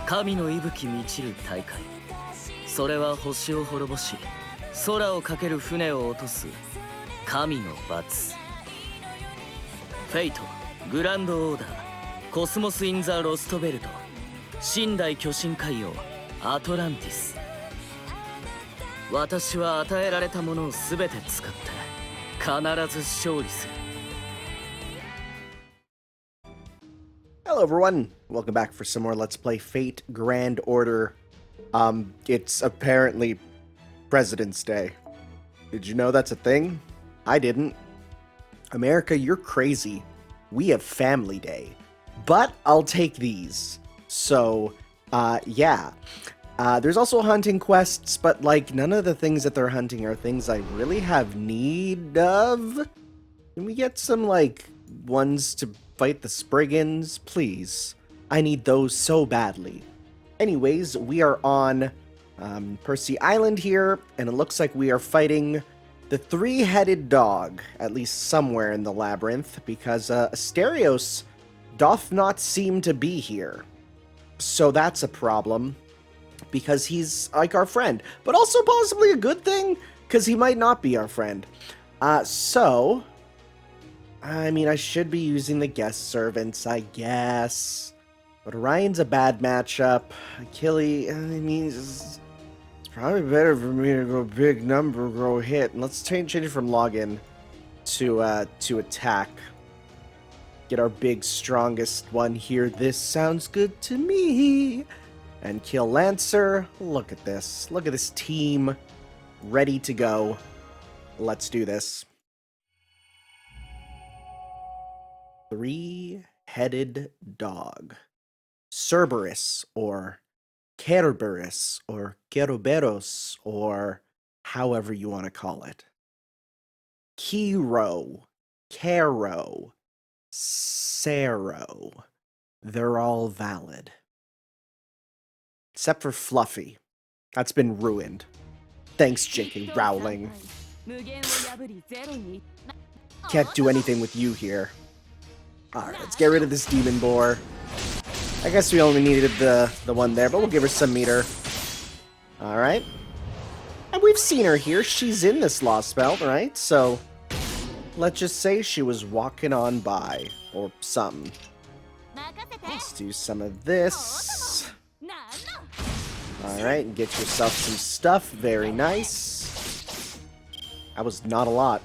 神の息吹満ちる大会。それは星を滅ぼし、空をかける船を落とす神の罰。フェイト、グランドオーダー、コスモス・イン・ザ・ロストベルト、寝台巨神海洋、アトランティス。私は与えられたものを全て使って必ず勝利する。Hello everyone, welcome back for some more Let's Play Fate Grand Order. It's apparently President's Day. Did you know that's a thing? I didn't. America, you're crazy. We have Family Day. But I'll take these. So, yeah. There's also hunting quests, but like none of the things that they're hunting are things I really have need of. Can we get some like ones to fight the Spriggans, please? I need those so badly. Anyways, we are on Percy Island here, and it looks like we are fighting the three-headed dog, at least somewhere in the labyrinth, because Asterios doth not seem to be here. So that's a problem, because he's like our friend, but also possibly a good thing, because he might not be our friend. I mean, I should be using the guest servants, I guess. But Orion's a bad matchup. Gilly, I mean, it's probably better for me to go big number, go hit. And let's change it from login to attack. Get our big, strongest one here. This sounds good to me. And kill Lancer. Look at this. Look at this team. Ready to go. Let's do this. Three-headed dog. Cerberus, or Kerberos, or Keroberos, or however you want to call it. Kiro, Caro, Sero. They're all valid. Except for Fluffy. That's been ruined. Thanks, J.K. Rowling. Can't do anything with you here. Alright, let's get rid of this demon boar. I guess we only needed the one there, but we'll give her some meter. Alright. And we've seen her here. She's in this Lostbelt, right? So, let's just say she was walking on by. Or something. Let's do some of this. Alright, and get yourself some stuff. Very nice. That was not a lot.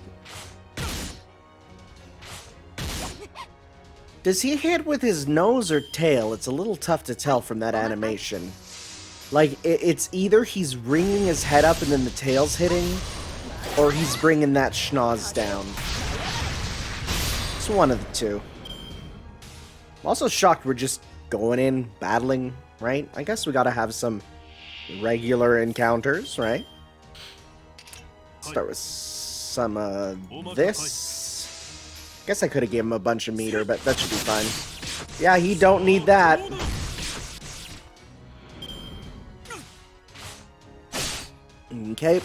Does he hit with his nose or tail? It's a little tough to tell from that animation. Like, it's either he's ringing his head up and then the tail's hitting, or he's bringing that schnoz down. It's one of the two. I'm also shocked we're just going in, battling, right? I guess we gotta have some regular encounters, right? Start with some of this. Guess I could have given him a bunch of meter, but that should be fine. Yeah, he don't need that. Okay.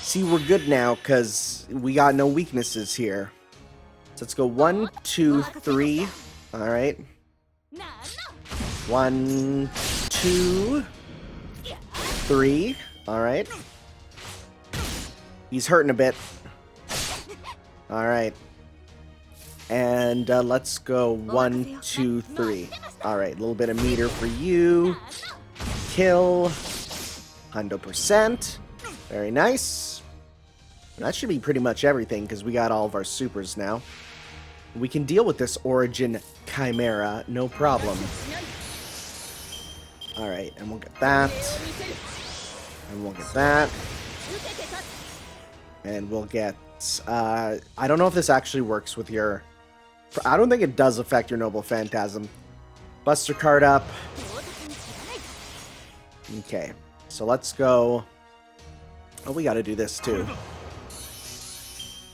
See, we're good now, because we got no weaknesses here. So let's go 1, 2, 3. Alright. 1, 2, 3. Alright. He's hurting a bit. Alright. And let's go 1, 2, 3. Alright, a little bit of meter for you. Kill. 100%. Very nice. That should be pretty much everything, because we got all of our supers now. We can deal with this Origin Chimera, no problem. Alright, and we'll get that. And we'll get that. And we'll get... I don't know if this actually works with your... I don't think it does affect your Noble Phantasm. Buster card up. Okay, so let's go... Oh, we gotta do this too.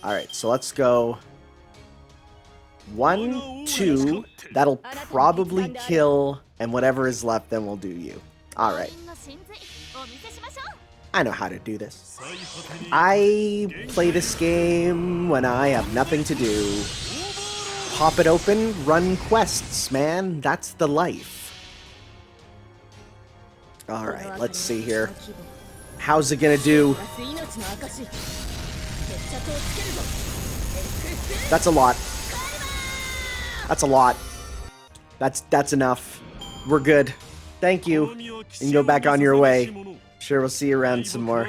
Alright, so let's go... 1, 2. That'll probably kill, and whatever is left, then we'll do you. Alright. I know how to do this. I play this game when I have nothing to do. pop it open, run quests, man. That's the life. Alright, let's see here. How's it gonna do? That's a lot. That's a lot. That's enough. We're good. Thank you. You can go back on your way. Sure, we'll see you around some more.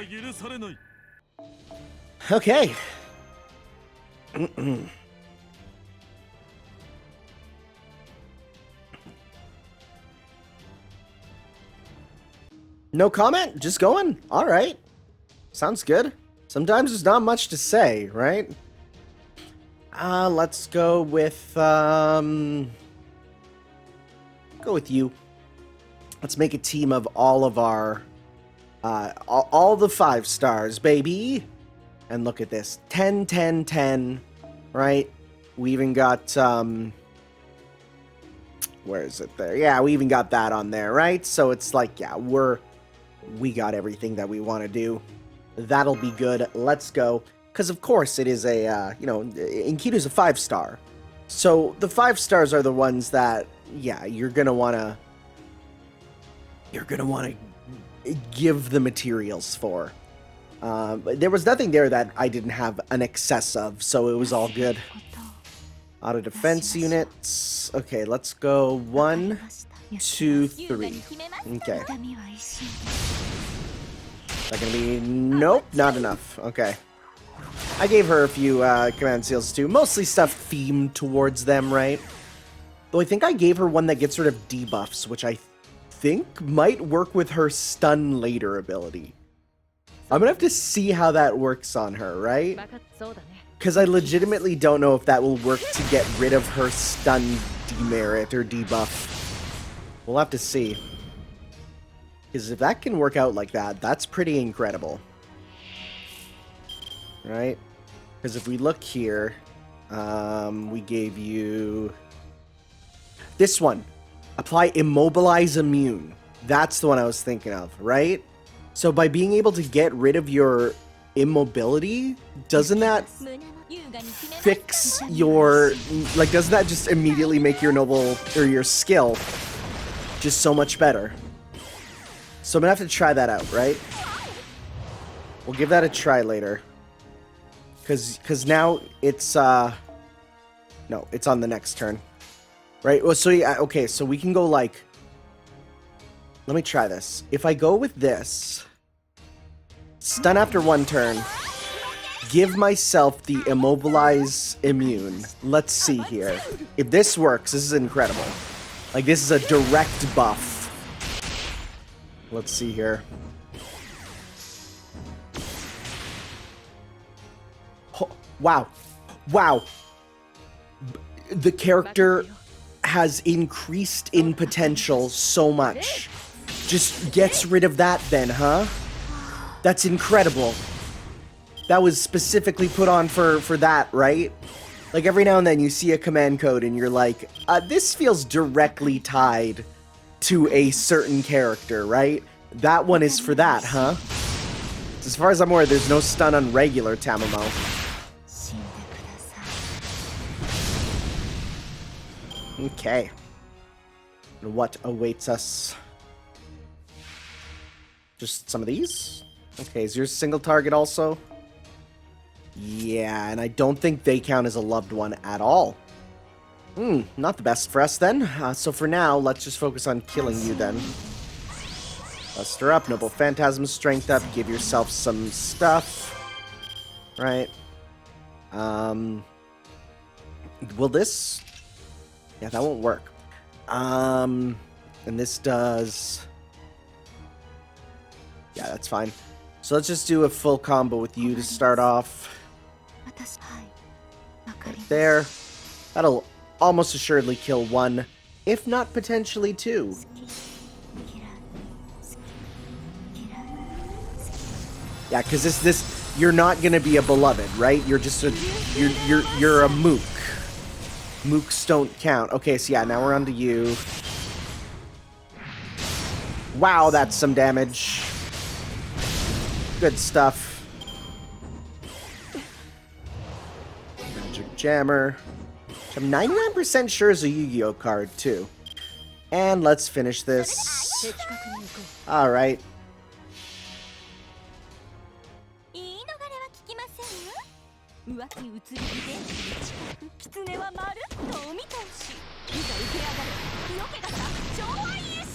Okay. No comment? Just going? Alright. Sounds good. Sometimes there's not much to say, right? Let's go with, go with you. Let's make a team of all of our, all the 5 stars, baby. And look at this. 10, 10, 10, right? We even got, where is it there? Yeah, we even got that on there, right? So it's like, yeah, we got everything that we want to do. That'll be good. Let's go. Because, of course, it is a, you know, Enkidu's a 5-star. So the 5 stars are the ones that, yeah, you're going to want to give the materials for. There was nothing there that I didn't have an excess of, so it was all good. Auto defense units. Okay, let's go 1, 2, 3. Okay. Is that gonna be... Nope, not enough. Okay. I gave her a few command seals too. Mostly stuff themed towards them, right? Though I think I gave her one that gets rid of debuffs, which I think might work with her stun later ability. I'm gonna have to see how that works on her, right? Because I legitimately don't know if that will work to get rid of her stun demerit or debuff. We'll have to see. Because if that can work out like that, that's pretty incredible. Right? Because if we look here, we gave you this one. Apply Immobilize Immune. That's the one I was thinking of, right? So by being able to get rid of your immobility, doesn't that fix your... Like, doesn't that just immediately make your noble, or your skill, just so much better? So I'm gonna have to try that out, right? We'll give that a try later. Cause now it's, no, it's on the next turn. Right? Well, so yeah, okay, so we can go like... Let me try this. If I go with this, stun after 1 turn, give myself the Immobilize Immune. Let's see here. If this works, this is incredible. Like, this is a direct buff. Let's see here. Oh, wow. Wow. The character has increased in potential so much. Just gets rid of that then, huh? That's incredible. That was specifically put on for that, right? Like, every now and then you see a command code and you're like, this feels directly tied to a certain character, right? That one is for that, huh? As far as I'm aware, there's no stun on regular Tamamo. Okay. And what awaits us? Just some of these? Okay, is yours single target also? Yeah, and I don't think they count as a loved one at all. Not the best for us then. So for now, let's just focus on killing you then. Buster up, Noble Phantasm Strength up, give yourself some stuff. Right. Will this... Yeah, that won't work. And this does... Yeah, that's fine. So let's just do a full combo with you to start off. Right there. That'll almost assuredly kill 1, if not potentially 2. Yeah, because this you're not gonna be a beloved, right? You're just a you're a mook. Mooks don't count. Okay, so yeah, now we're on to you. Wow, that's some damage. Good stuff. Magic Jammer. Which I'm 99% sure is a Yu-Gi-Oh card, too. And let's finish this. Alright.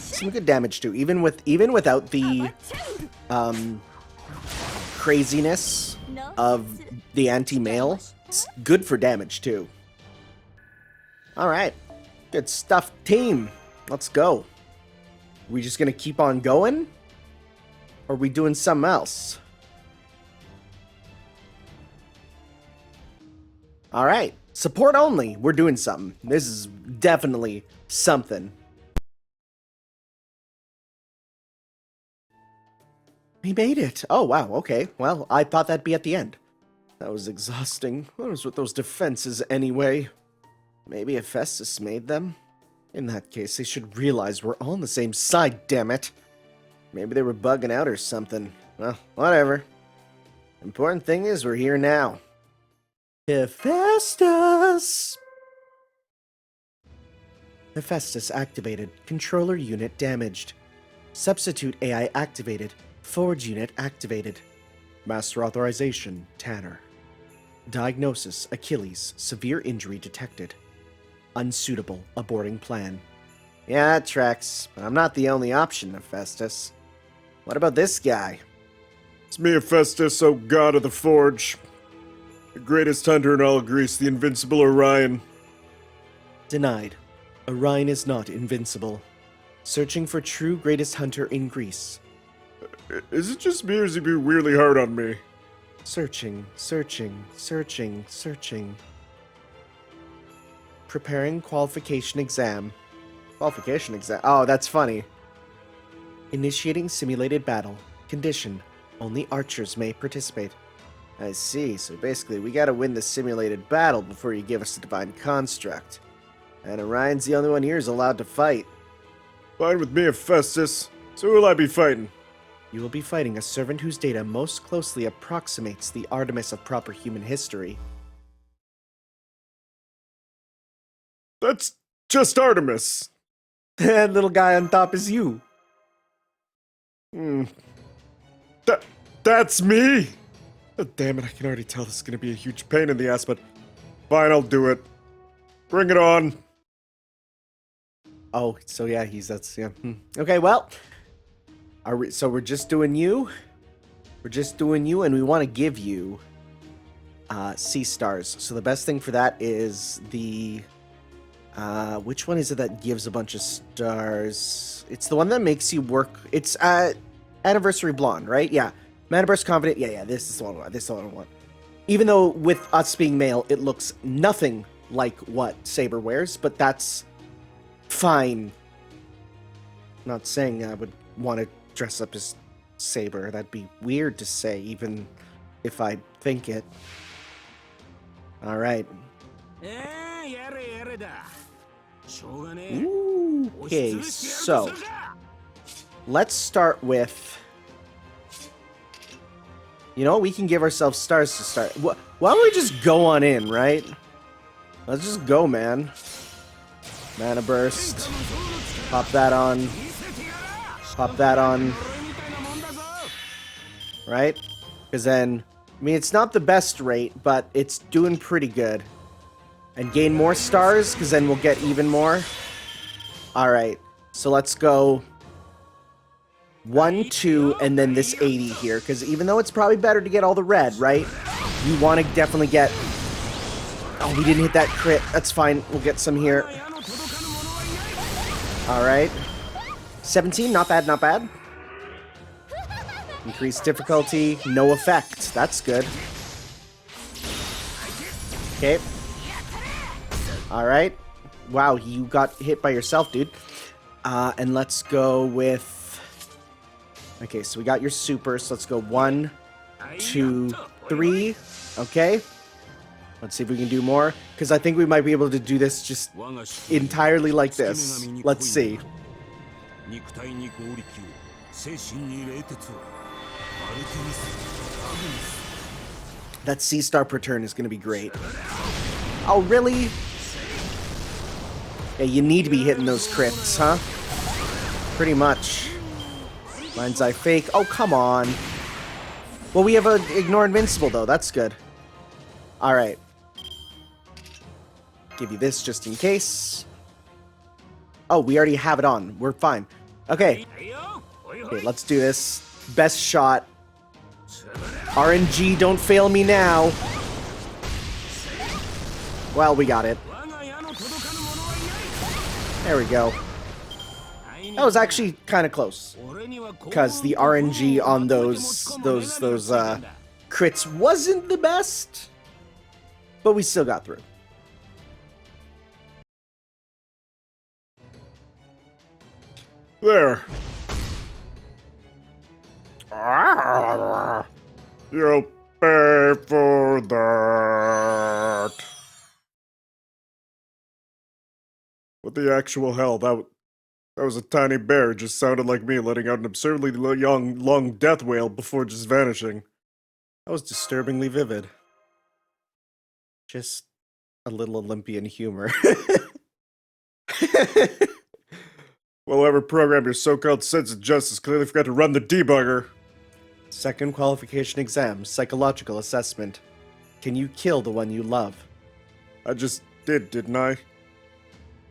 Some good damage too, even without the craziness of the anti-mail. It's good for damage too. Alright. Good stuff, team. Let's go. We just gonna keep on going? Or are we doing something else? Alright. Support only. We're doing something. This is definitely something. We made it. Oh, wow. Okay. Well, I thought that'd be at the end. That was exhausting. What was with those defenses anyway? Maybe Hephaestus made them? In that case, they should realize we're all on the same side, damn it. Maybe they were bugging out or something. Well, whatever. Important thing is we're here now. Hephaestus! Hephaestus activated. Controller unit damaged. Substitute AI activated. Forge unit activated. Master authorization, Tanner. Diagnosis, Achilles. Severe injury detected. Unsuitable. Aborting plan. Yeah, that tracks. But I'm not the only option, Hephaestus. What about this guy? It's me, Hephaestus, O god of the Forge. The greatest hunter in all Greece, the invincible Orion. Denied. Orion is not invincible. Searching for true greatest hunter in Greece. Is it just me, or is he being weirdly hard on me? Searching, searching, searching, searching. Preparing qualification exam. Qualification exam? Oh, that's funny. Initiating simulated battle. Condition. Only archers may participate. I see, so basically we gotta win the simulated battle before you give us the divine construct. And Orion's the only one here who's allowed to fight. Fine with me, Hephaestus. So who will I be fighting? You will be fighting a servant whose data most closely approximates the Artemis of proper human history. That's just Artemis. That little guy on top is you. That's me? Oh, damn it, I can already tell this is gonna be a huge pain in the ass, but fine, I'll do it. Bring it on. Oh, so yeah, yeah. Okay, well, so we're just doing you? We're just doing you, and we want to give you C stars. So the best thing for that is the, which one is it that gives a bunch of stars? It's the one that makes you work, it's Anniversary Blonde, right? Yeah. Manaburst Confident, yeah, this is the one I want, this is the one I want. Even though with us being male, it looks nothing like what Saber wears, but that's fine. Not saying I would want to dress up as Saber. That'd be weird to say, even if I think it. Alright. Ooh, okay, so let's start with... You know, we can give ourselves stars to start. Why don't we just go on in, right? Let's just go, man. Mana Burst. Pop that on. Pop that on. Right? Because then, I mean, it's not the best rate, but it's doing pretty good. And gain more stars, because then we'll get even more. Alright, so let's go 1, 2, and then this 80 here, because even though it's probably better to get all the red, right? You want to definitely get... Oh, we didn't hit that crit. That's fine. We'll get some here. Alright. 17, not bad, not bad. Increased difficulty, no effect. That's good. Okay. Alright. Wow, you got hit by yourself, dude. And let's go with... Okay, so we got your super, so let's go 1, 2, 3. Okay. Let's see if we can do more, because I think we might be able to do this just entirely like this. Let's see. That C-star per turn is going to be great. Oh, really? Yeah, you need to be hitting those crits, huh? Pretty much. Mind's Eye Fake. Oh, come on. Well, we have a Ignore Invincible, though. That's good. Alright. Give you this just in case. Oh, we already have it on. We're fine. Okay. Okay, let's do this. Best shot. RNG, don't fail me now. Well, we got it. There we go. That was actually kind of close. Because the RNG on those crits wasn't the best. But we still got through. There. You'll pay for that. What the actual hell? That was a tiny bear. It just sounded like me letting out an absurdly long death wail before just vanishing. That was disturbingly vivid. Just a little Olympian humor. Well, whoever programmed your so-called sense of justice clearly forgot to run the debugger. Second qualification exam, psychological assessment. Can you kill the one you love? I just did, didn't I?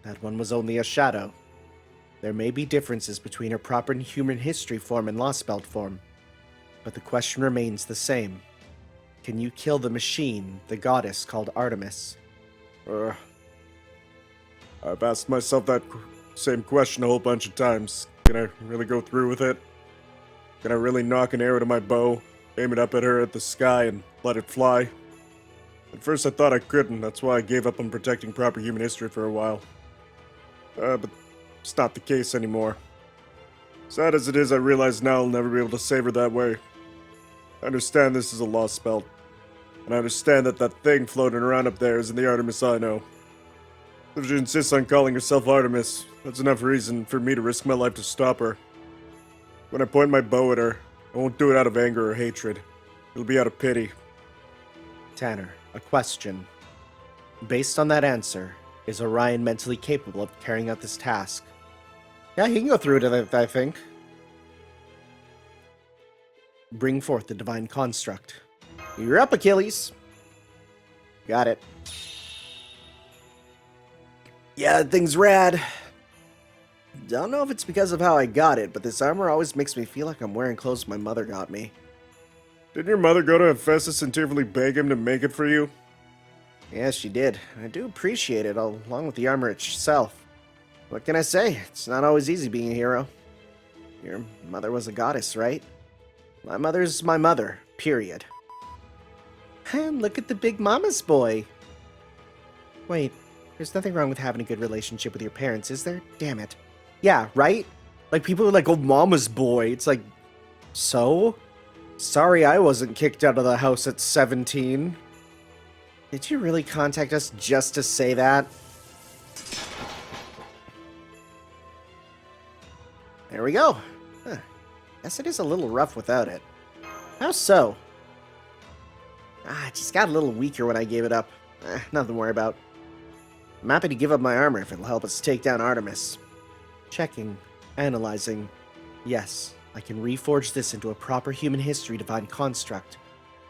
That one was only a shadow. There may be differences between her proper human history form and Lostbelt form, but the question remains the same. Can you kill the machine, the goddess called Artemis? I've asked myself that same question a whole bunch of times. Can I really go through with it? Can I really knock an arrow to my bow, aim it up at her at the sky, and let it fly? At first I thought I couldn't, that's why I gave up on protecting proper human history for a while. But it's not the case anymore. Sad as it is, I realize now I'll never be able to save her that way. I understand this is a Lostbelt, and I understand that that thing floating around up there isn't the Artemis I know. If she insists on calling herself Artemis, that's enough reason for me to risk my life to stop her. When I point my bow at her, I won't do it out of anger or hatred. It'll be out of pity. Tanner, a question. Based on that answer, is Orion mentally capable of carrying out this task? Yeah, he can go through it, I think. Bring forth the divine construct. You're up, Achilles. Got it. Yeah, that thing's rad. Don't know if it's because of how I got it, but this armor always makes me feel like I'm wearing clothes my mother got me. Didn't your mother go to Hephaestus and tearfully beg him to make it for you? Yes, she did. I do appreciate it, along with the armor itself. What can I say? It's not always easy being a hero. Your mother was a goddess, right? My mother's my mother, period. And look at the big mama's boy. Wait, there's nothing wrong with having a good relationship with your parents, is there? Damn it. Yeah, right? Like, people are like, oh, mama's boy. It's like, so? Sorry I wasn't kicked out of the house at 17. Did you really contact us just to say that? There we go. Huh. Guess it is a little rough without it. How so? I just got a little weaker when I gave it up. Nothing to worry about. I'm happy to give up my armor if it'll help us take down Artemis. Checking. Analyzing. Yes, I can reforge this into a proper human history divine construct.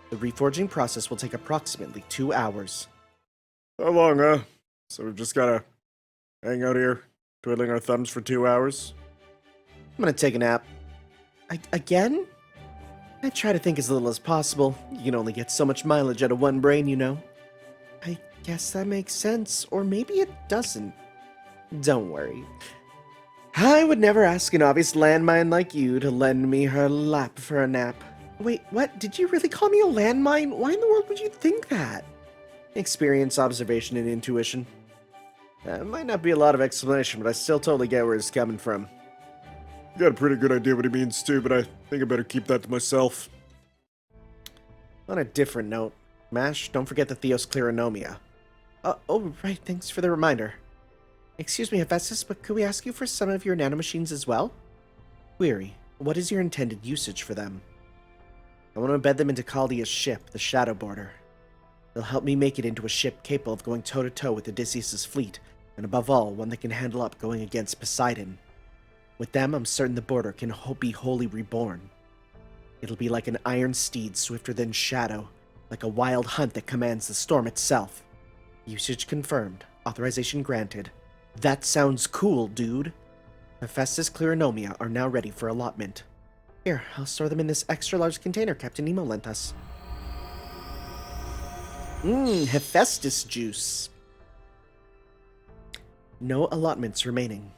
The reforging process will take approximately 2 hours. How long, huh? So we've just gotta hang out here, twiddling our thumbs for 2 hours? I'm gonna take a nap. Again? I try to think as little as possible. You can only get so much mileage out of one brain, you know. I guess that makes sense, or maybe it doesn't. Don't worry. I would never ask an obvious landmine like you to lend me her lap for a nap. Wait, what? Did you really call me a landmine? Why in the world would you think that? Experience, observation, and intuition. That might not be a lot of explanation, but I still totally get where it's coming from. Got a pretty good idea what he means too, but I think I better keep that to myself. On a different note, Mash, don't forget the Theos Cleronomia. Oh, right, thanks for the reminder. Excuse me, Hephaestus, but could we ask you for some of your nanomachines as well? Query, what is your intended usage for them? I want to embed them into Chaldea's ship, the Shadow Border. They'll help me make it into a ship capable of going toe-to-toe with Odysseus' fleet, And above all, one that can handle up going against Poseidon. With them, I'm certain the border can be wholly reborn. It'll be like an iron steed swifter than shadow, like a wild hunt that commands the storm itself. Usage confirmed. Authorization granted. That sounds cool, dude. Hephaestus Clearonomia are now ready for allotment. Here, I'll store them in this extra-large container Captain Nemo lent us. Hephaestus juice. No allotments remaining.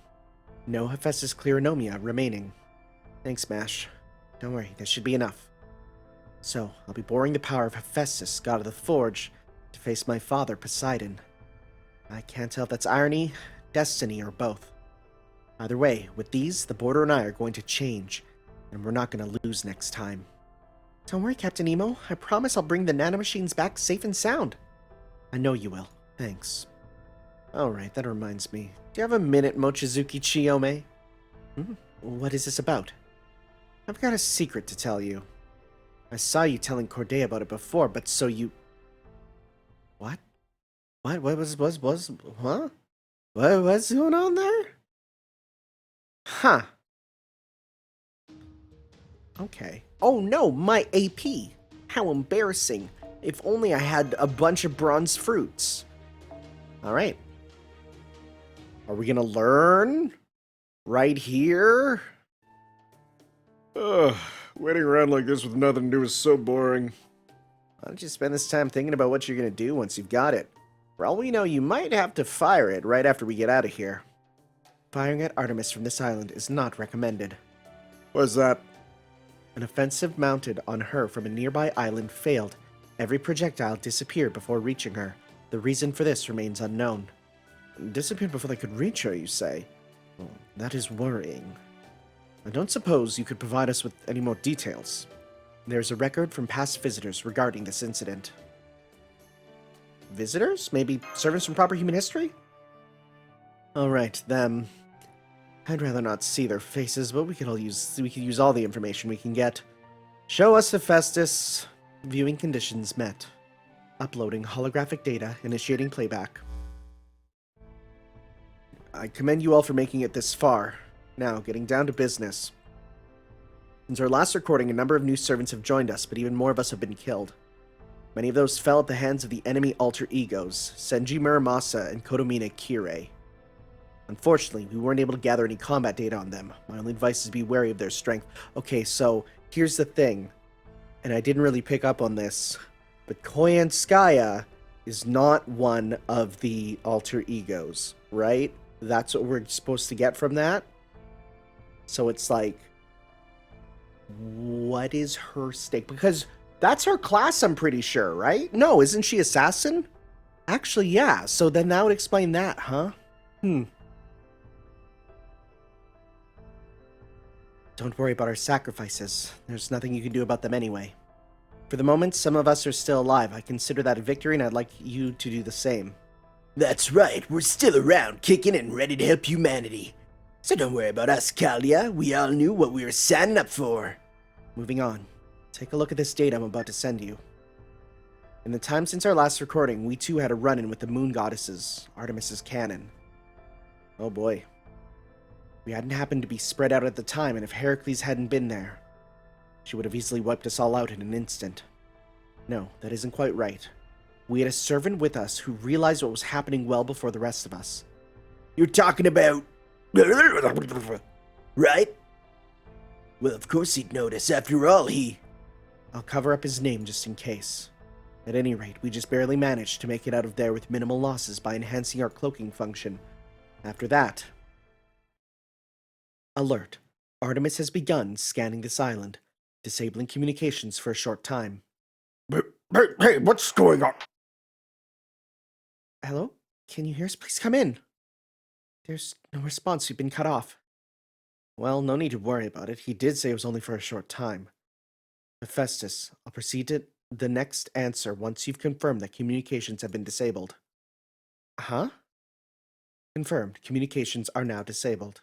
No Hephaestus Clearonomia remaining. Thanks, Mash. Don't worry, there should be enough. So, I'll be borrowing the power of Hephaestus, god of the Forge, to face my father, Poseidon. I can't tell if that's irony, destiny, or both. Either way, with these, the border and I are going to change, and we're not going to lose next time. Don't worry, Captain Nemo. I promise I'll bring the nanomachines back safe and sound. I know you will. Thanks. Alright, that reminds me. Do you have a minute, Mochizuki Chiyome? What is this about? I've got a secret to tell you. I saw you telling Corday about it before, but so you... What? What was, huh? What's going on there? Huh. Okay. Oh no, my AP! How embarrassing. If only I had a bunch of bronze fruits. Alright. Are we gonna learn? Right here? Ugh, waiting around like this with nothing to do is so boring. Why don't you spend this time thinking about what you're gonna do once you've got it? For all we know, you might have to fire it right after we get out of here. Firing at Artemis from this island is not recommended. What's that? An offensive mounted on her from a nearby island failed. Every projectile disappeared before reaching her. The reason for this remains unknown. Disappeared before they could reach her, you say? Well, that is worrying. I don't suppose you could provide us with any more details. There's a record from past visitors regarding this incident. Visitors? Maybe servants from proper human history? Alright, them. I'd rather not see their faces, but we could use all the information we can get. Show us Hephaestus. Viewing conditions met. Uploading holographic data, initiating playback. I commend you all for making it this far. Now, getting down to business. Since our last recording, a number of new servants have joined us, but even more of us have been killed. Many of those fell at the hands of the enemy alter egos, Senji Muramasa and Kotomina Kirei. Unfortunately, we weren't able to gather any combat data on them. My only advice is to be wary of their strength. Okay, so, here's the thing. And I didn't really pick up on this, but Koyanskaya is not one of the alter egos, right? That's what we're supposed to get from that? So it's like, what is her stake? Because that's her class, I'm pretty sure, right? No, isn't she assassin? Actually, yeah. So then that would explain that, huh? Don't worry about our sacrifices. There's nothing you can do about them anyway. For the moment, some of us are still alive. I consider that a victory, and I'd like you to do the same. That's right. We're still around, kicking and ready to help humanity. So don't worry about us, Kalia. We all knew what we were signing up for. Moving on. Take a look at this data I'm about to send you. In the time since our last recording, we too had a run-in with the moon goddesses, Artemis's cannon. Oh boy. We hadn't happened to be spread out at the time, and if Heracles hadn't been there, she would have easily wiped us all out in an instant. No, that isn't quite right. We had a servant with us who realized what was happening well before the rest of us. You're talking about... right? Well, of course he'd notice. After all, he... I'll cover up his name just in case. At any rate, we just barely managed to make it out of there with minimal losses by enhancing our cloaking function. After that... Alert. Artemis has begun scanning this island, disabling communications for a short time. Hey, what's going on? Hello? Can you hear us? Please come in. There's no response. We've been cut off. Well, no need to worry about it. He did say it was only for a short time. Hephaestus, I'll proceed to the next answer once you've confirmed that communications have been disabled. Huh? Confirmed. Communications are now disabled.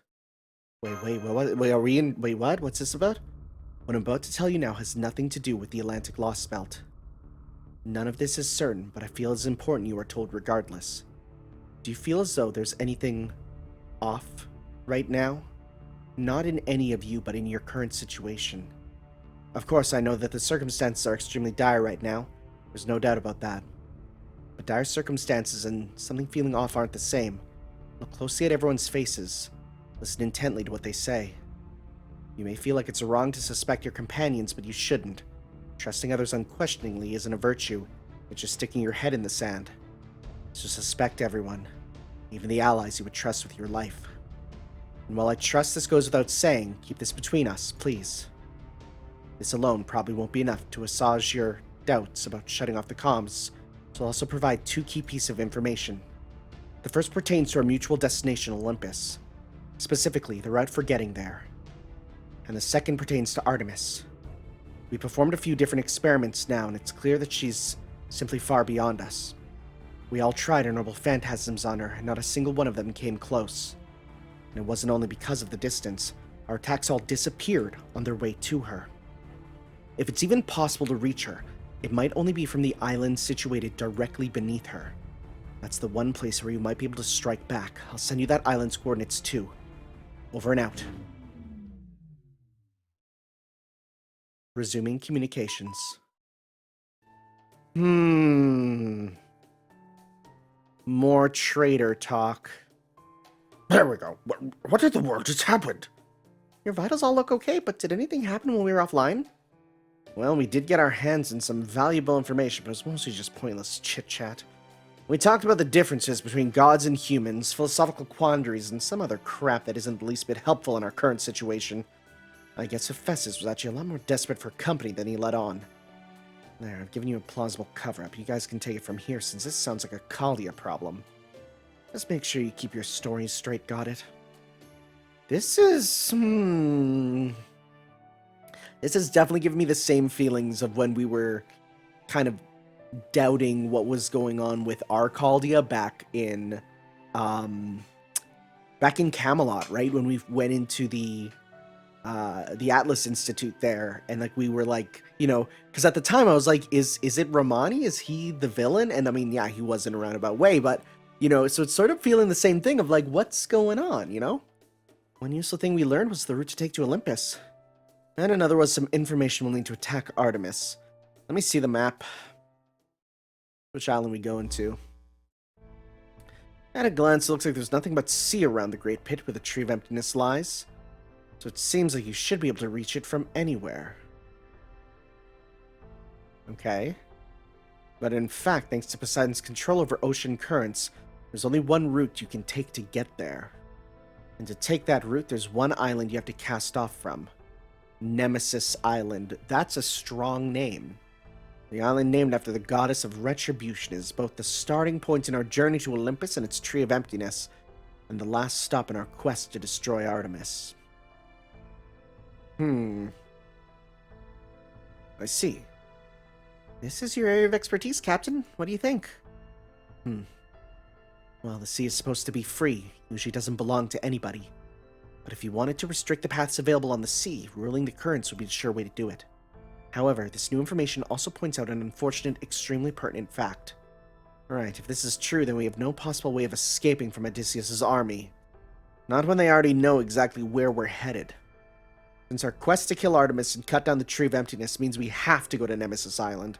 Wait, are we in... Wait, what? What's this about? What I'm about to tell you now has nothing to do with the Atlantic Lostbelt. None of this is certain, but I feel it's important you are told regardless. Do you feel as though there's anything off right now? Not in any of you, but in your current situation. Of course, I know that the circumstances are extremely dire right now. There's no doubt about that. But dire circumstances and something feeling off aren't the same. Look closely at everyone's faces. Listen intently to what they say. You may feel like it's wrong to suspect your companions, but you shouldn't. Trusting others unquestioningly isn't a virtue. It's just sticking your head in the sand. So suspect everyone, even the allies you would trust with your life. And while I trust this goes without saying, keep this between us, please. This alone probably won't be enough to assuage your doubts about shutting off the comms, so I'll also provide 2 key pieces of information. The first pertains to our mutual destination, Olympus. Specifically, the route for getting there. And the second pertains to Artemis. We performed a few different experiments now, and it's clear that she's simply far beyond us. We all tried our noble phantasms on her, and not a single one of them came close. And it wasn't only because of the distance. Our attacks all disappeared on their way to her. If it's even possible to reach her, it might only be from the island situated directly beneath her. That's the one place where you might be able to strike back. I'll send you that island's coordinates too. Over and out. Resuming communications. More traitor talk. There we go. What in the world just happened? Your vitals all look okay, but did anything happen when we were offline? Well, we did get our hands on some valuable information, but it was mostly just pointless chit-chat. We talked about the differences between gods and humans, philosophical quandaries, and some other crap that isn't the least bit helpful in our current situation. I guess Hephaestus was actually a lot more desperate for company than he let on. There, I've given you a plausible cover-up. You guys can take it from here, since this sounds like a Khaldia problem. Just make sure you keep your stories straight, got it? This is... This has definitely given me the same feelings of when we were kind of doubting what was going on with our Khaldia back in Camelot, right? When we went into the Atlas Institute there, and like we were like, you know, because at the time I was like, is it Romani? Is he the villain? And I mean, yeah, he was in a roundabout way, but you know, so it's sort of feeling the same thing of like, what's going on, you know? One useful thing we learned was the route to take to Olympus. And another was some information we'll need to attack Artemis. Let me see the map. Which island we go into? At a glance, it looks like there's nothing but sea around the Great Pit where the Tree of Emptiness lies. So it seems like you should be able to reach it from anywhere. Okay. But in fact, thanks to Poseidon's control over ocean currents, there's only one route you can take to get there. And to take that route, there's one island you have to cast off from. Nemesis Island. That's a strong name. The island named after the goddess of retribution is both the starting point in our journey to Olympus and its Tree of Emptiness, and the last stop in our quest to destroy Artemis. I see. This is your area of expertise, Captain. What do you think? Well, the sea is supposed to be free. Usually doesn't belong to anybody. But if you wanted to restrict the paths available on the sea, ruling the currents would be the sure way to do it. However, this new information also points out an unfortunate, extremely pertinent fact. Alright, if this is true, then we have no possible way of escaping from Odysseus' army. Not when they already know exactly where we're headed. Since our quest to kill Artemis and cut down the Tree of Emptiness means we have to go to Nemesis Island.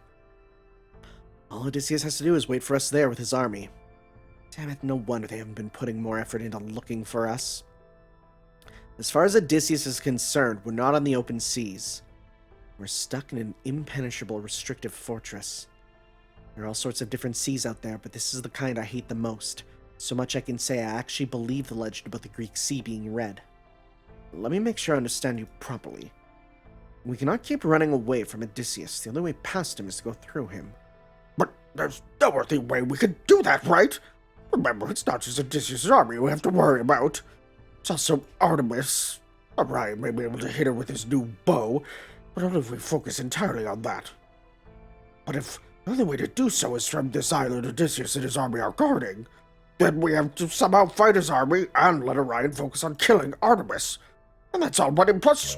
All Odysseus has to do is wait for us there with his army. Damn it, no wonder they haven't been putting more effort into looking for us. As far as Odysseus is concerned, we're not on the open seas. We're stuck in an impenetrable, restrictive fortress. There are all sorts of different seas out there, but this is the kind I hate the most. So much I can say I actually believe the legend about the Greek Sea being red. Let me make sure I understand you properly. We cannot keep running away from Odysseus. The only way past him is to go through him. But there's no earthly way we could do that, right? Remember, it's not just Odysseus' army we have to worry about. It's also Artemis. Orion may be able to hit her with his new bow, but only if we focus entirely on that. But if the only way to do so is from this island Odysseus and his army are guarding, then we have to somehow fight his army and let Orion focus on killing Artemis. And that's all but plus...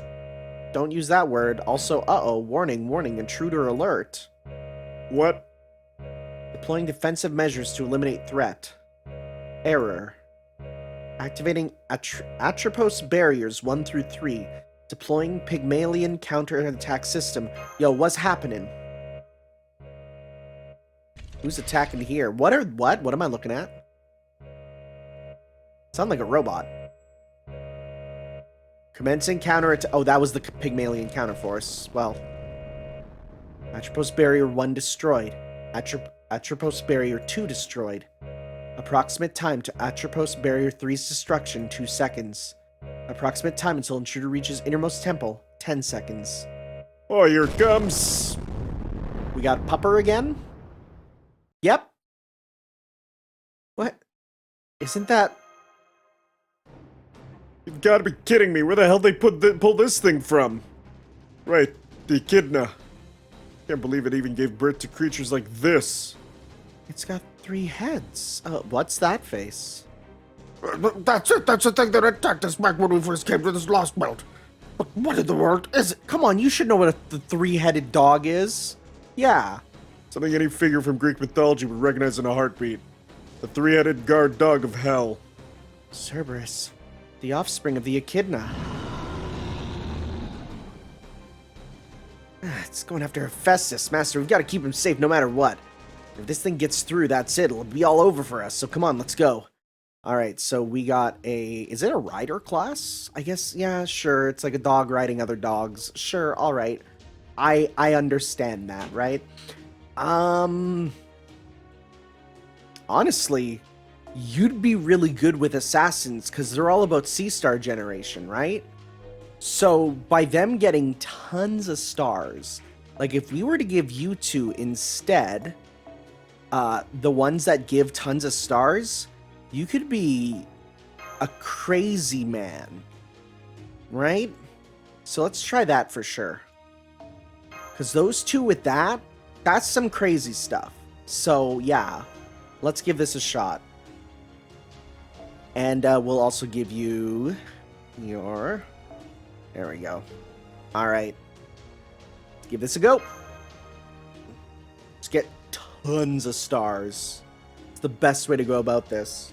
Don't use that word. Also, warning, intruder alert. What? Deploying defensive measures to eliminate threat. Error. Activating Atropos barriers 1 through 3. Deploying Pygmalion counter-attack system. Yo, what's happening? Who's attacking here? What? What am I looking at? Sound like a robot. Commencing counter-attack. Oh, that was the Pygmalion counterforce. Well. Atropos barrier 1 destroyed. Atropos barrier 2 destroyed. Approximate time to Atropos barrier 3's destruction, 2 seconds. Approximate time until intruder reaches innermost temple, 10 seconds. Oh, here it comes. We got Pupper again? Yep. What? Isn't that... You've got to be kidding me. Where the hell they pull this thing from? Right, the echidna. Can't believe it even gave birth to creatures like this. It's got 3 heads. What's that face? That's it. That's the thing that attacked us back when we first came to this Lostbelt. But what in the world is it? Come on, you should know what the 3-headed dog is. Yeah. Something any figure from Greek mythology would recognize in a heartbeat. The 3-headed guard dog of hell. Cerberus, the offspring of the echidna. It's going after Hephaestus, Master. We've got to keep him safe no matter what. If this thing gets through, that's it. It'll be all over for us. So come on, let's go. Alright, so we got a... Is it a rider class? I guess, yeah, sure. It's like a dog riding other dogs. Sure, alright. I understand that, right? Honestly, you'd be really good with assassins because they're all about C-star generation, right? So by them getting tons of stars, like if we were to give you two instead, the ones that give tons of stars, you could be a crazy man, right? So let's try that for sure. Because those two with that, that's some crazy stuff. So yeah, let's give this a shot. And we'll also give you your... There we go. Alright. Let's give this a go. Let's get tons of stars. It's the best way to go about this.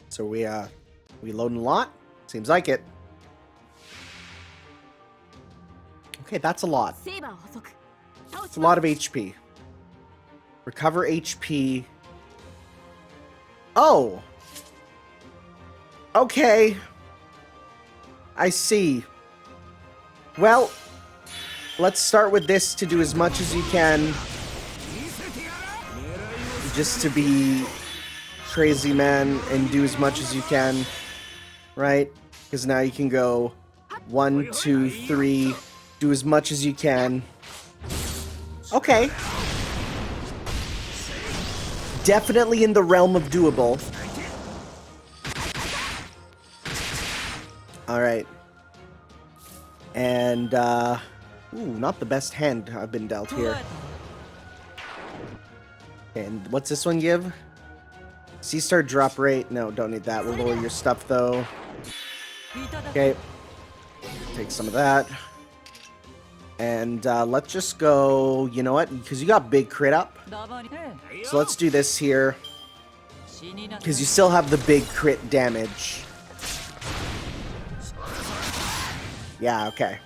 So we loading a lot? Seems like it. Okay, that's a lot. It's a lot of HP. Recover HP. Oh! Okay. I see. Well, let's start with this to do as much as you can. Just to be crazy man and do as much as you can. Right? Because now you can go 1, 2, 3. Do as much as you can. Okay. Definitely in the realm of doable. Alright. And, ooh, not the best hand I've been dealt here. And what's this one give? C-star drop rate. No, don't need that. We'll lower your stuff, though. Okay. Take some of that. And let's just go, you know what, because you got big crit up. So let's do this here. Because you still have the big crit damage. Yeah, okay.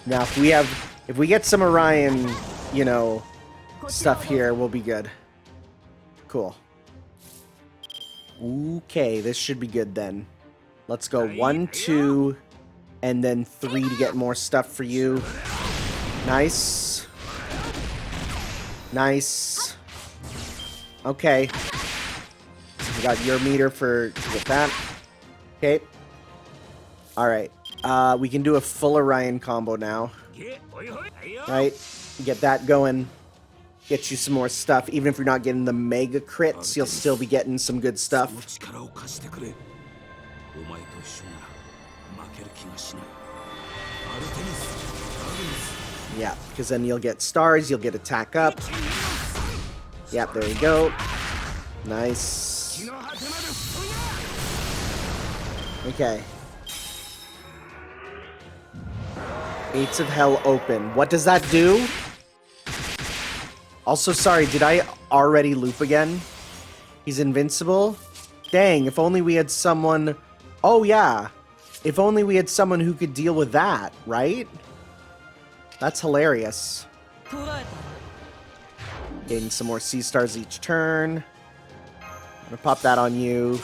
Now, if we get some Orion, you know, stuff here, we'll be good. Cool. Okay, this should be good then. Let's go 1, 2... and then 3 to get more stuff for you. Nice. Nice. Okay. We got your meter to get that. Okay. Alright. We can do a full Orion combo now. Right? Get that going. Get you some more stuff. Even if you're not getting the mega crits, you'll still be getting some good stuff. Yeah, because then you'll get stars, you'll get attack up. Yep, there you go. Nice. Okay. Gates of Hell open. What does that do? Also, sorry, did I already loop again? He's invincible? Dang, if only we had someone... Oh, yeah. If only we had someone who could deal with that, right? That's hilarious. Getting some more sea stars each turn. I'm gonna pop that on you.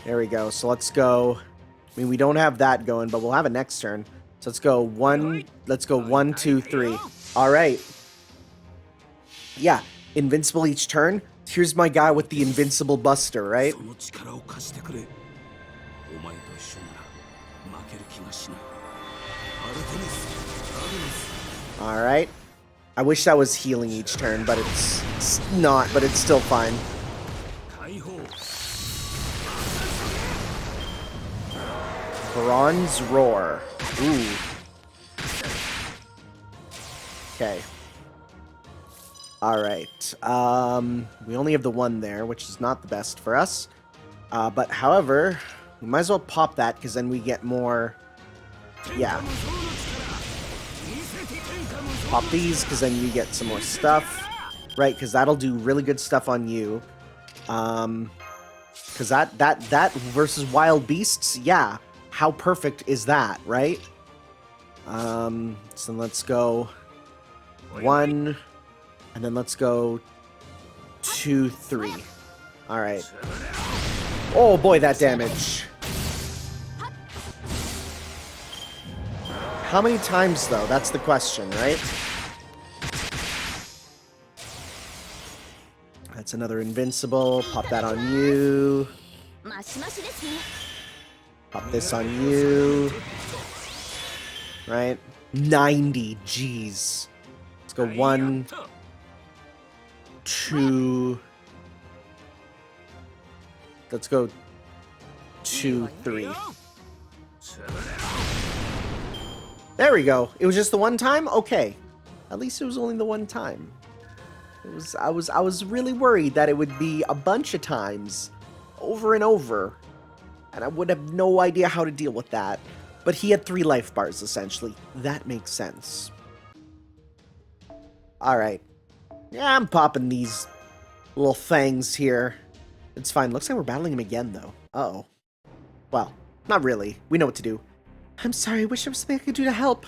There we go. So let's go. I mean, we don't have that going, but we'll have it next turn. So let's go one. Let's go 1, 2, 3. All right. Yeah, invincible each turn. Here's my guy with the invincible buster, right? All right. I wish that was healing each turn, but it's not, but it's still fine. Bronze Roar. Ooh. Okay. Alright. We only have the one there, which is not the best for us. But however, we might as well pop that, because then we get more... Yeah. Pop these, because then you get some more stuff. Right, because that'll do really good stuff on you. Because that versus wild beasts, yeah. How perfect is that, right? So let's go 1, and then let's go 2, 3. All right. Oh boy, that damage. How many times though? That's the question, right? That's another invincible. Pop that on you. Pop this on you. Right? 90. Jeez. Let's go 1, 2. Let's go 2, 3. There we go. It was just the one time? Okay. At least it was only the one time. I was really worried that it would be a bunch of times. Over and over. And I would have no idea how to deal with that. But he had 3 life bars, essentially. That makes sense. Alright. Yeah, I'm popping these little fangs here. It's fine. Looks like we're battling him again, though. Uh-oh. Well, not really. We know what to do. I'm sorry. I wish there was something I could do to help.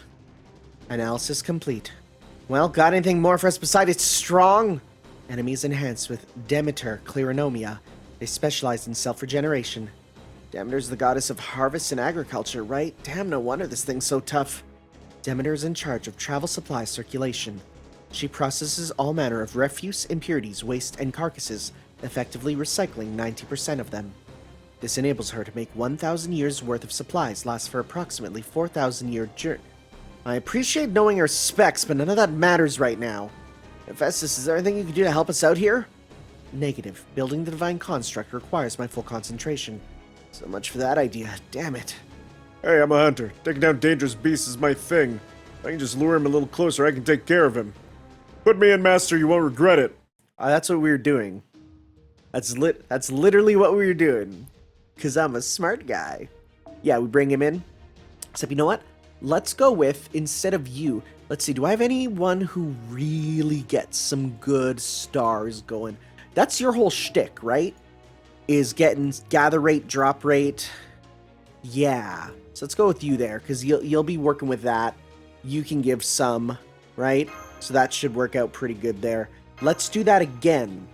Analysis complete. Well, got anything more for us besides it's strong? Enemies enhanced with Demeter Cleronomia. They specialize in self-regeneration. Demeter's the goddess of harvest and agriculture, right? Damn, no wonder this thing's so tough. Demeter's in charge of travel supply circulation. She processes all manner of refuse, impurities, waste, and carcasses, effectively recycling 90% of them. This enables her to make 1,000 years worth of supplies last for approximately 4,000-year journey. I appreciate knowing her specs, but none of that matters right now. Hephaestus, is there anything you can do to help us out here? Negative. Building the divine construct requires my full concentration. So much for that idea. Damn it. Hey, I'm a hunter. Taking down dangerous beasts is my thing. If I can just lure him a little closer, I can take care of him. Put me in, Master. You won't regret it. That's what we were doing. That's literally what we were doing. Because I'm a smart guy. Yeah, we bring him in. Except, you know what? Let's go with, instead of you, let's see, do I have anyone who really gets some good stars going? That's your whole shtick, right? Is getting gather rate, drop rate. Yeah. So let's go with you there, because you'll be working with that. You can give some, right? So that should work out pretty good there. Let's do that again.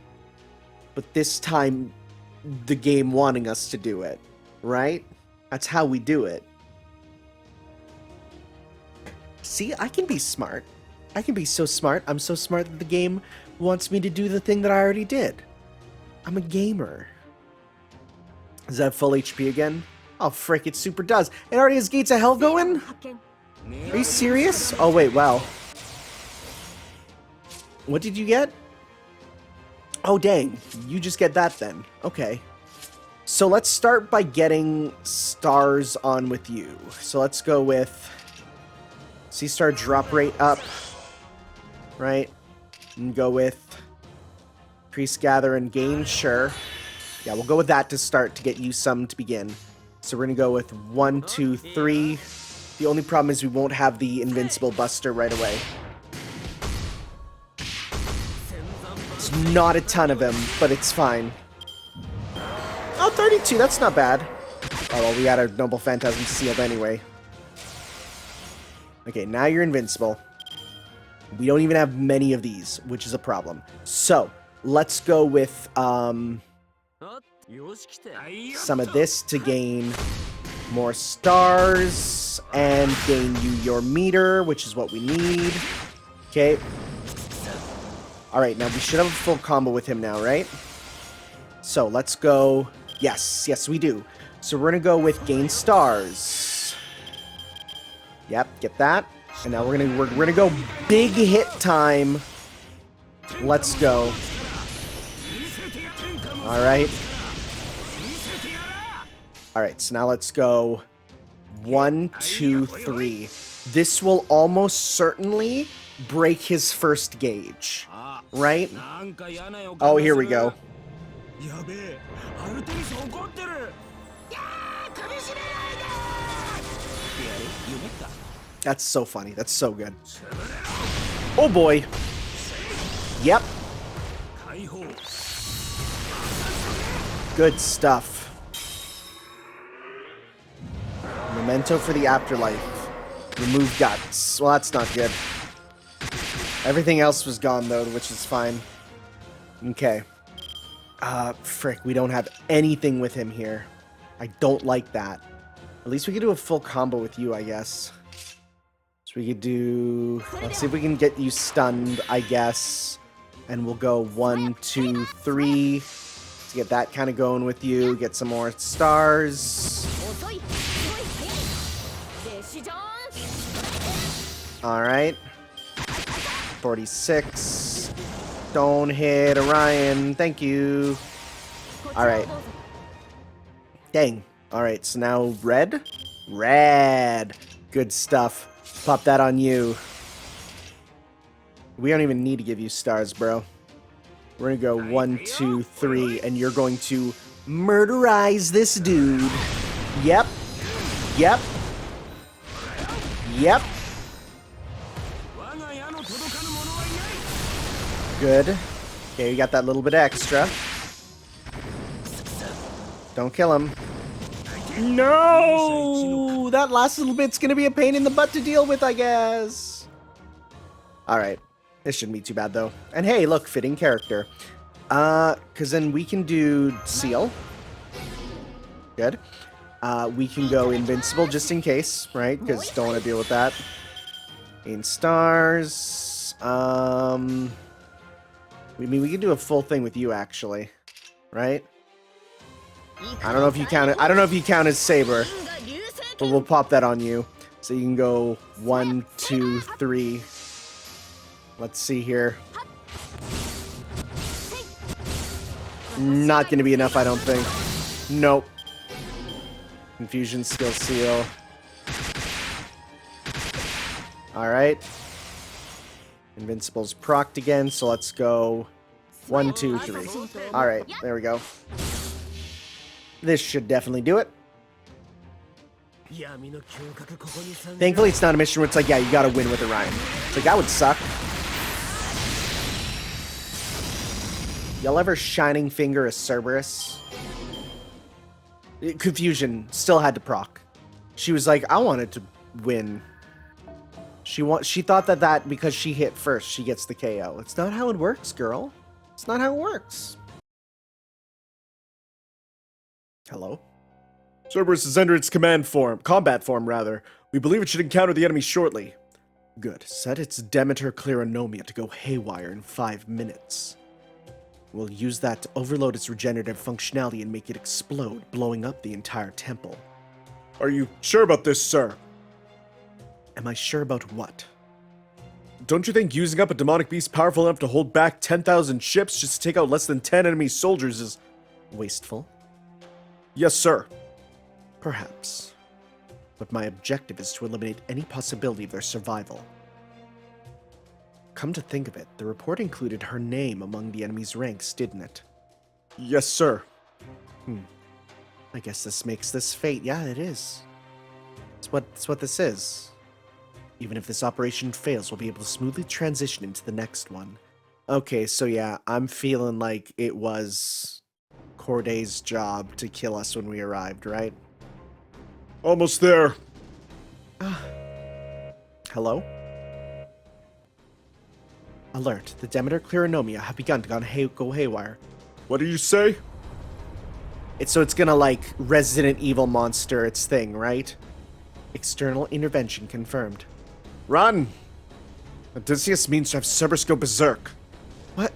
But this time, the game wanting us to do it, right? That's how we do it. See, I can be smart. I can be so smart. I'm so smart that the game wants me to do the thing that I already did. I'm a gamer. Is that full HP again? Oh, frick, it super does. It already has Gates of Hell going? Are you serious? Oh, wait, wow. What did you get? Oh, dang. You just get that then. Okay. So let's start by getting stars on with you. So let's go with C-Star drop rate up. Right? And go with Increase Gather and Gain, sure. Yeah, we'll go with that to start to get you some to begin. So we're going to go with 1, 2, 3. The only problem is we won't have the invincible buster right away. It's not a ton of him, but it's fine. Oh, 32, that's not bad. Oh, well, we got our Noble Phantasm sealed anyway. Okay, now you're invincible. We don't even have many of these, which is a problem. So, let's go with some of this to gain more stars and gain you your meter, which is what we need. Okay. Alright, now we should have a full combo with him now, right? So, let's go... Yes, we do. So we're gonna go with gain stars. Yep, get that. And now we're gonna go big hit time. Let's go. Alright. Alright, so now let's go 1, 2, 3. This will almost certainly break his first gauge. Right? Oh, here we go. That's so funny. That's so good. Oh boy. Yep. Good stuff. Memento for the afterlife. Remove guts. Well, that's not good. Everything else was gone though, which is fine. Okay. Frick, we don't have anything with him here. I don't like that. At least we could do a full combo with you, I guess. So we could do... Let's see if we can get you stunned, I guess. And we'll go 1, 2, 3. To get that kind of going with you. Get some more stars. Alright. 46. Don't hit Orion. Thank you. Alright. Dang. Alright, so now red? Red. Good stuff. Pop that on you. We don't even need to give you stars, bro. We're gonna go 1, 2, 3, and you're going to murderize this dude. Yep. Yep. Yep. Good. Okay, you got that little bit extra. Don't kill him. No! That last little bit's gonna be a pain in the butt to deal with, I guess. Alright. This shouldn't be too bad, though. And hey, look, fitting character. Because then we can do Seal. Good. We can go Invincible just in case, right? Because don't want to deal with that. In stars. I mean, we can do a full thing with you, actually. Right? I don't know if you count it. I don't know if you count as Saber. But we'll pop that on you. So you can go 1, 2, 3. Let's see here. Not going to be enough, I don't think. Nope. Confusion, skill seal. Alright. Invincible's procced again, so let's go 1, 2, 3. Alright, there we go. This should definitely do it. Thankfully, it's not a mission where it's like, yeah, you gotta win with Orion. It's like, that would suck. Y'all ever Shining Finger a Cerberus? Confusion still had to proc. She was like, I wanted to win. She thought that because she hit first, she gets the KO. It's not how it works, girl. It's not how it works. Hello? Cerberus is under its combat form. We believe it should encounter the enemy shortly. Good. Set its Demeter Cleronomia to go haywire in 5 minutes. We'll use that to overload its regenerative functionality and make it explode, blowing up the entire temple. Are you sure about this, sir? Am I sure about what? Don't you think using up a demonic beast powerful enough to hold back 10,000 ships just to take out less than 10 enemy soldiers is wasteful? Yes, sir. Perhaps. But my objective is to eliminate any possibility of their survival. Come to think of it, the report included her name among the enemy's ranks, didn't it? Yes, sir. I guess this makes this fate. Yeah, it is. That's what this is. Even if this operation fails, we'll be able to smoothly transition into the next one. Okay, so yeah, I'm feeling like it was Corday's job to kill us when we arrived, right? Almost there. Hello? Alert. The Demeter Clearonomia have begun to go haywire. What do you say? It's gonna, like, Resident Evil monster its thing, right? External intervention confirmed. Run! Odysseus means to have Cerberus go berserk. What?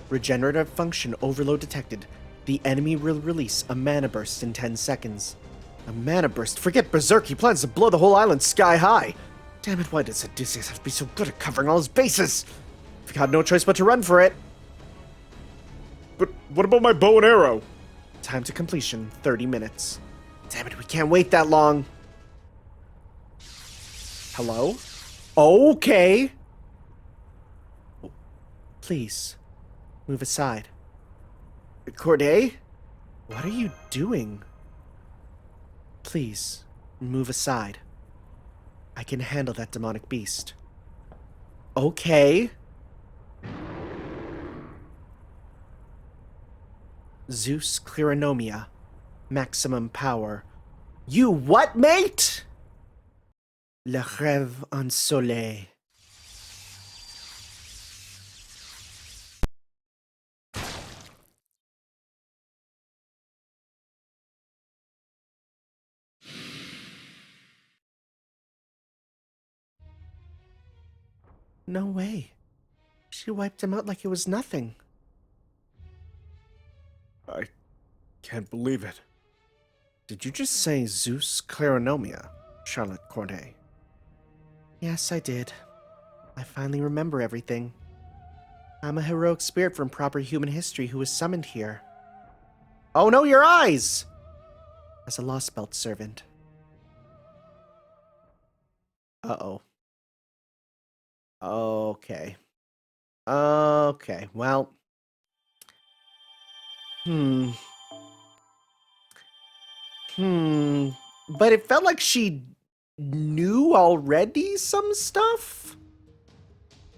Regenerative function overload detected. The enemy will release a mana burst in 10 seconds. A mana burst? Forget berserk, he plans to blow the whole island sky high. Damn it, why does Odysseus have to be so good at covering all his bases? We've got no choice but to run for it. But what about my bow and arrow? Time to completion, 30 minutes. Damn it, we can't wait that long. Hello? Okay. Please, move aside. Corday? What are you doing? Please, move aside. I can handle that demonic beast. Okay. Zeus Clearonomia. Maximum power. You what, mate? Le rêve ensoleillé. No way. She wiped him out like it was nothing. I can't believe it. Did you just say Zeus Clearonomia, Charlotte Corday? Yes, I did. I finally remember everything. I'm a heroic spirit from proper human history who was summoned here. Oh no, your eyes! As a Lostbelt servant. Uh-oh. Okay. Okay, well... But it felt like she knew already some stuff?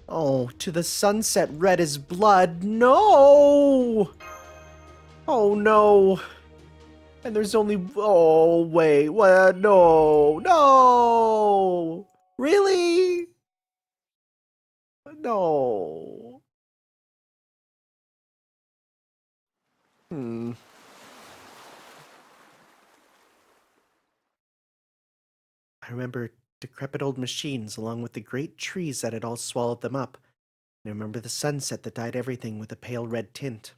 Oh, to the sunset red as blood. No! Oh, no. And there's only... Oh, wait. What? No. No! Really? No. I remember decrepit old machines along with the great trees that had all swallowed them up. And I remember the sunset that dyed everything with a pale red tint.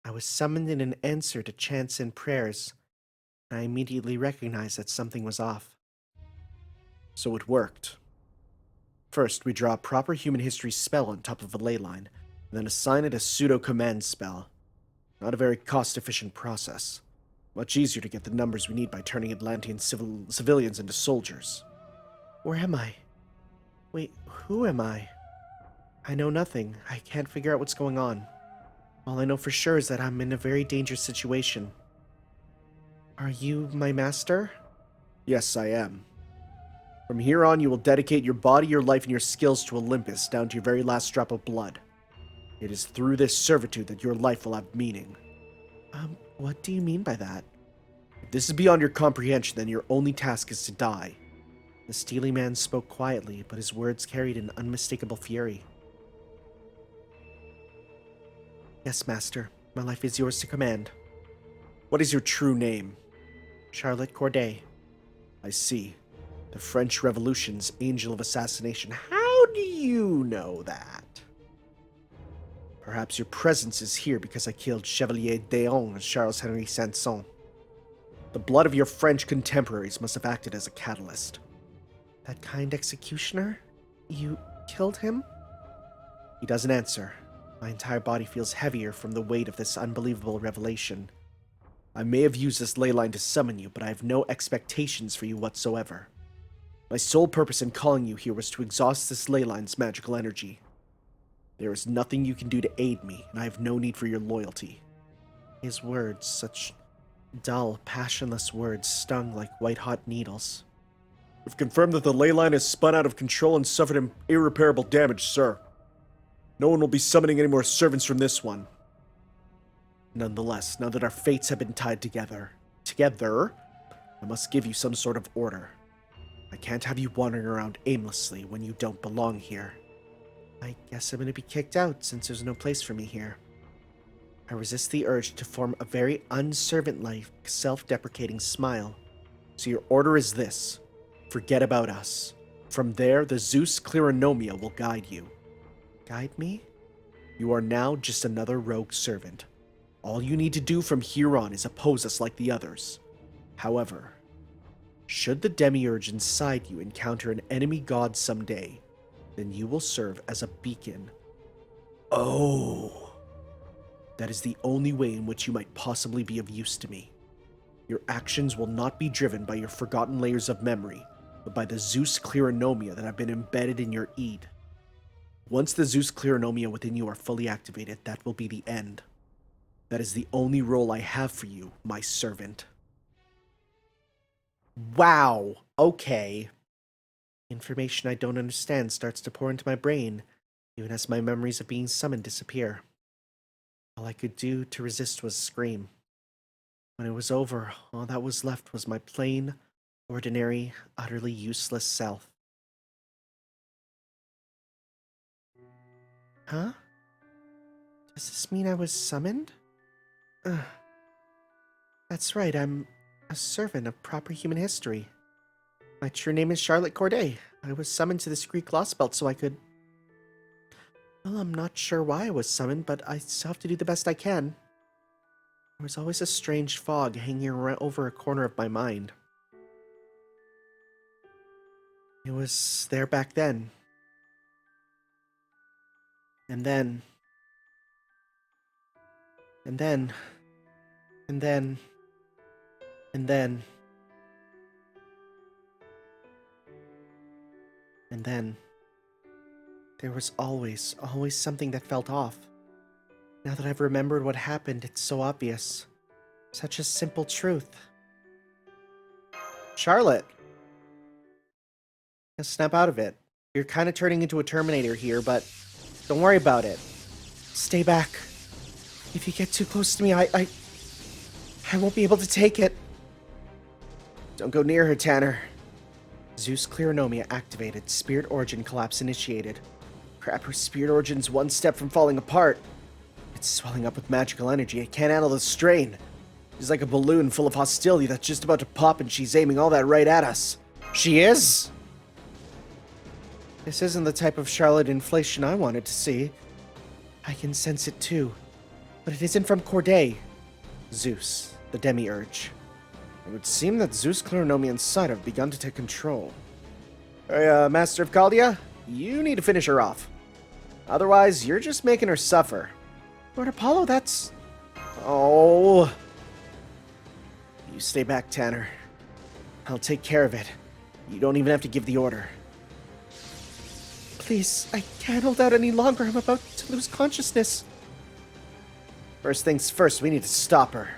I was summoned in an answer to chants and prayers, and I immediately recognized that something was off. So it worked. First, we draw a proper human history spell on top of a ley line, and then assign it a pseudo-command spell. Not a very cost-efficient process. Much easier to get the numbers we need by turning Atlantean civilians into soldiers. Where am I? Wait, who am I? I know nothing. I can't figure out what's going on. All I know for sure is that I'm in a very dangerous situation. Are you my master? Yes, I am. From here on, you will dedicate your body, your life, and your skills to Olympus, down to your very last drop of blood. It is through this servitude that your life will have meaning. What do you mean by that? If this is beyond your comprehension, then your only task is to die. The steely man spoke quietly, but his words carried an unmistakable fury. Yes, master. My life is yours to command. What is your true name? Charlotte Corday. I see. The French Revolution's angel of assassination. How do you know that? Perhaps your presence is here because I killed Chevalier d'Eon and Charles-Henri Sanson. The blood of your French contemporaries must have acted as a catalyst. That kind executioner? You killed him? He doesn't answer. My entire body feels heavier from the weight of this unbelievable revelation. I may have used this ley line to summon you, but I have no expectations for you whatsoever. My sole purpose in calling you here was to exhaust this ley line's magical energy. There is nothing you can do to aid me, and I have no need for your loyalty. His words, such Dull, passionless words stung like white-hot needles. We've confirmed that the ley line has spun out of control and suffered irreparable damage, sir. No one will be summoning any more servants from this one. Nonetheless, now that our fates have been tied together, I must give you some sort of order. I can't have you wandering around aimlessly when you don't belong here. I guess I'm going to be kicked out since there's no place for me here. I resist the urge to form a very unservant-like, self-deprecating smile. So your order is this. Forget about us. From there, the Zeus Cleronomia will guide you. Guide me? You are now just another rogue servant. All you need to do from here on is oppose us like the others. However, should the demiurge inside you encounter an enemy god someday, then you will serve as a beacon. Oh. That is the only way in which you might possibly be of use to me. Your actions will not be driven by your forgotten layers of memory, but by the Zeus Cleronomia that have been embedded in your Eid. Once the Zeus Cleronomia within you are fully activated, that will be the end. That is the only role I have for you, my servant. Wow. Okay. Information I don't understand starts to pour into my brain, even as my memories of being summoned disappear. All I could do to resist was scream. When it was over, all that was left was my plain, ordinary, utterly useless self. Huh? Does this mean I was summoned? That's right, I'm a servant of proper human history. My true name is Charlotte Corday. I was summoned to this Greek Lostbelt so I could... Well, I'm not sure why I was summoned, but I still have to do the best I can. There was always a strange fog hanging over a corner of my mind. It was there back then. And then... And then... And then... And then... And then... There was always something that felt off. Now that I've remembered what happened, it's so obvious. Such a simple truth. Charlotte! Now snap out of it. You're kind of turning into a Terminator here, but don't worry about it. Stay back. If you get too close to me, I won't be able to take it. Don't go near her, Tanner. Zeus Cleronomia activated. Spirit Origin collapse initiated. Crap, her Spirit Origin's one step from falling apart. It's swelling up with magical energy. I can't handle the strain. She's like a balloon full of hostility that's just about to pop, and she's aiming all that right at us. She is? This isn't the type of Charlotte inflation I wanted to see. I can sense it too. But it isn't from Corday. Zeus, the demiurge. It would seem that Zeus Cleronomia inside have begun to take control. Hey, Master of Chaldea, you need to finish her off. Otherwise, you're just making her suffer. Lord Apollo, that's... Oh... You stay back, Tanner. I'll take care of it. You don't even have to give the order. Please, I can't hold out any longer. I'm about to lose consciousness. First things first, we need to stop her.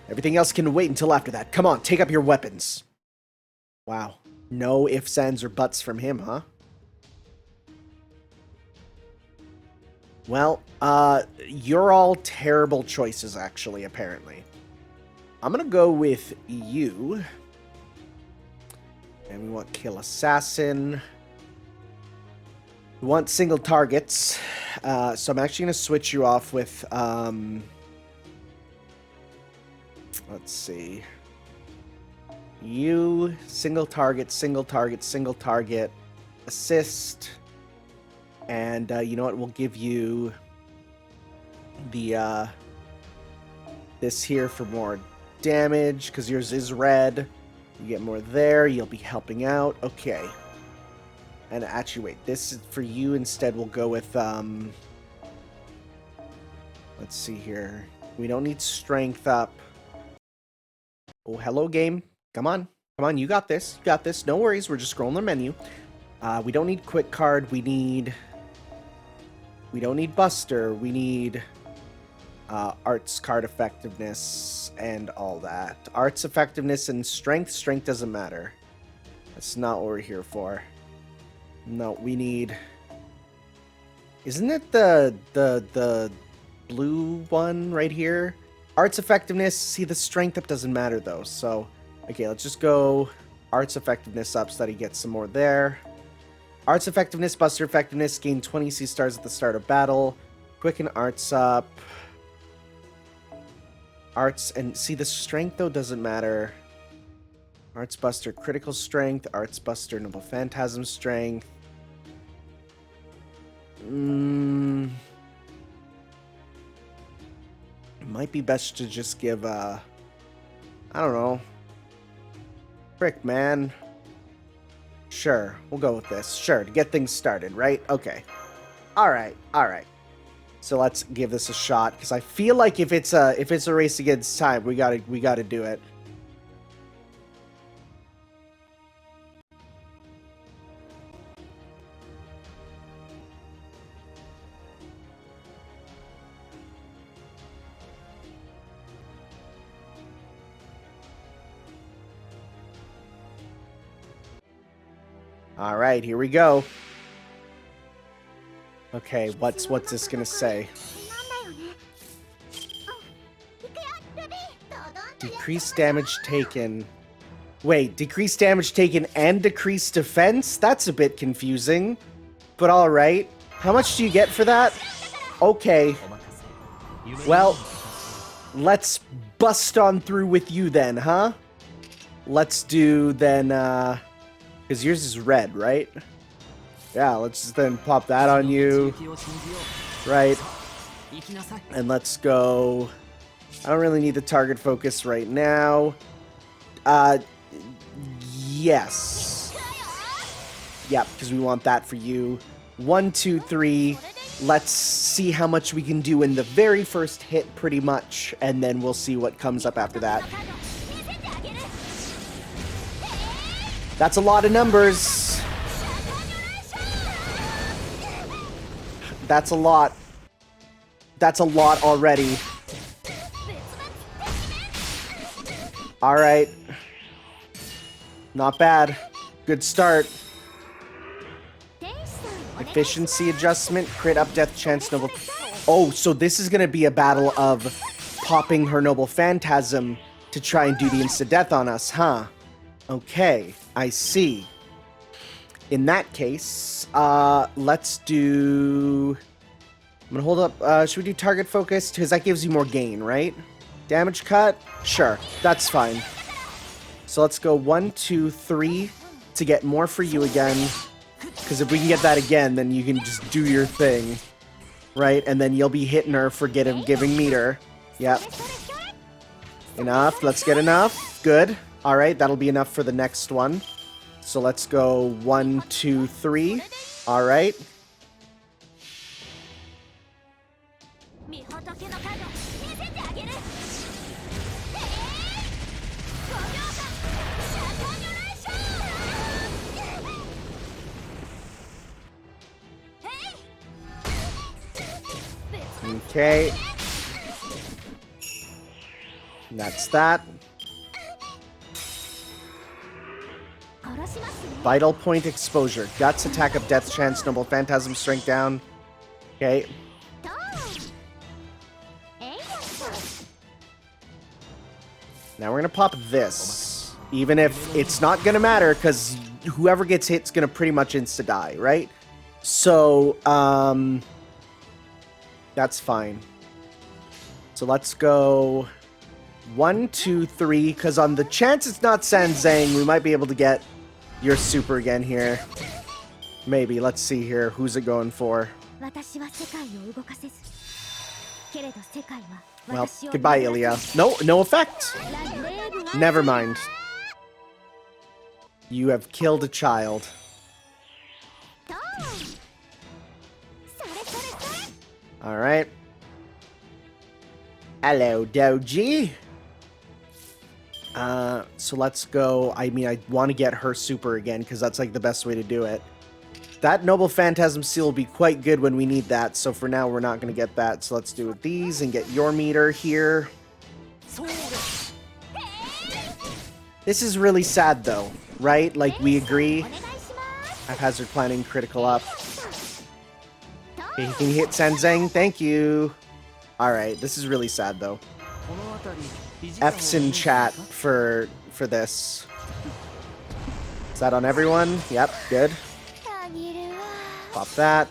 Everything else can wait until after that. Come on, take up your weapons. Wow. No ifs, ands, or buts from him, huh? Well, you're all terrible choices, actually, apparently. I'm gonna go with you. And we want Kill Assassin. We want single targets. So I'm actually gonna switch you off with, let's see. You, single target, single target, single target, assist. And, you know what, we'll give you the, this here for more damage, because yours is red. You get more there, you'll be helping out. Okay. And actually, wait, this is for you instead. We'll go with, let's see here. We don't need strength up. Oh, hello, game. Come on. Come on, you got this. You got this. No worries, we're just scrolling the menu. We don't need quick card. We don't need Buster. We need arts card effectiveness and all that. Arts effectiveness and strength. Strength doesn't matter. That's not what we're here for. No, we need... Isn't it the blue one right here? Arts effectiveness. See, the strength up doesn't matter though. So, okay, let's just go arts effectiveness up so that he gets some more there. Arts effectiveness, buster effectiveness, gain 20 C stars at the start of battle. Quicken arts up. Arts, and see, the strength though doesn't matter. Arts buster critical strength, arts buster noble phantasm strength. It might be best to just give I don't know. Frick, man. Sure, we'll go with this. Sure, to get things started, right? Okay. Alright. So let's give this a shot, because I feel like if it's a race against time, we gotta do it. All right, here we go. Okay, what's this gonna say? Decreased damage taken. Wait, decreased damage taken and decreased defense? That's a bit confusing. But all right. How much do you get for that? Okay. Well, let's bust on through with you then, huh? Let's do then, because yours is red, right? Yeah, let's just then pop that on you. Right. And let's go... I don't really need the target focus right now. Yes. Yeah, because we want that for you. 1, 2, 3. Let's see how much we can do in the very first hit, pretty much. And then we'll see what comes up after that. That's a lot of numbers. That's a lot. That's a lot already. Alright. Not bad. Good start. Efficiency adjustment, crit up, death chance, noble... Oh, so this is gonna be a battle of popping her noble phantasm to try and do the insta-death on us, huh? Okay, I see. In that case, let's do... I'm gonna hold up, should we do target focus? Because that gives you more gain, right? Damage cut? Sure, that's fine. So let's go 1, 2, 3 to get more for you again. Because if we can get that again, then you can just do your thing. Right? And then you'll be hitting her for giving meter. Yep. Enough. Let's get enough. Good. Alright, that'll be enough for the next one. So let's go 1, 2, 3. Alright. Okay. That's that. Vital point exposure. Guts, attack of death chance, noble phantasm, strength down. Okay. Now we're gonna pop this. Even if it's not gonna matter, because whoever gets hit is gonna pretty much insta-die, right? So, that's fine. So let's go 1, 2, 3, because on the chance it's not Sanzang, we might be able to get your super again here. Maybe. Let's see here. Who's it going for? Well, goodbye, Ilya. No effect. Never mind. You have killed a child. Alright. Hello, Doji. So let's go. I mean, I want to get her super again, because that's like the best way to do it. That Noble Phantasm Seal will be quite good when we need that, so for now we're not going to get that. So let's do these and get your meter here. This is really sad though, right? Like, we agree. Haphazard planning, critical up. Okay, he can hit Sanzang, thank you. Alright, this is really sad though. F's in chat for this. Is that on everyone? Yep, good. Pop that.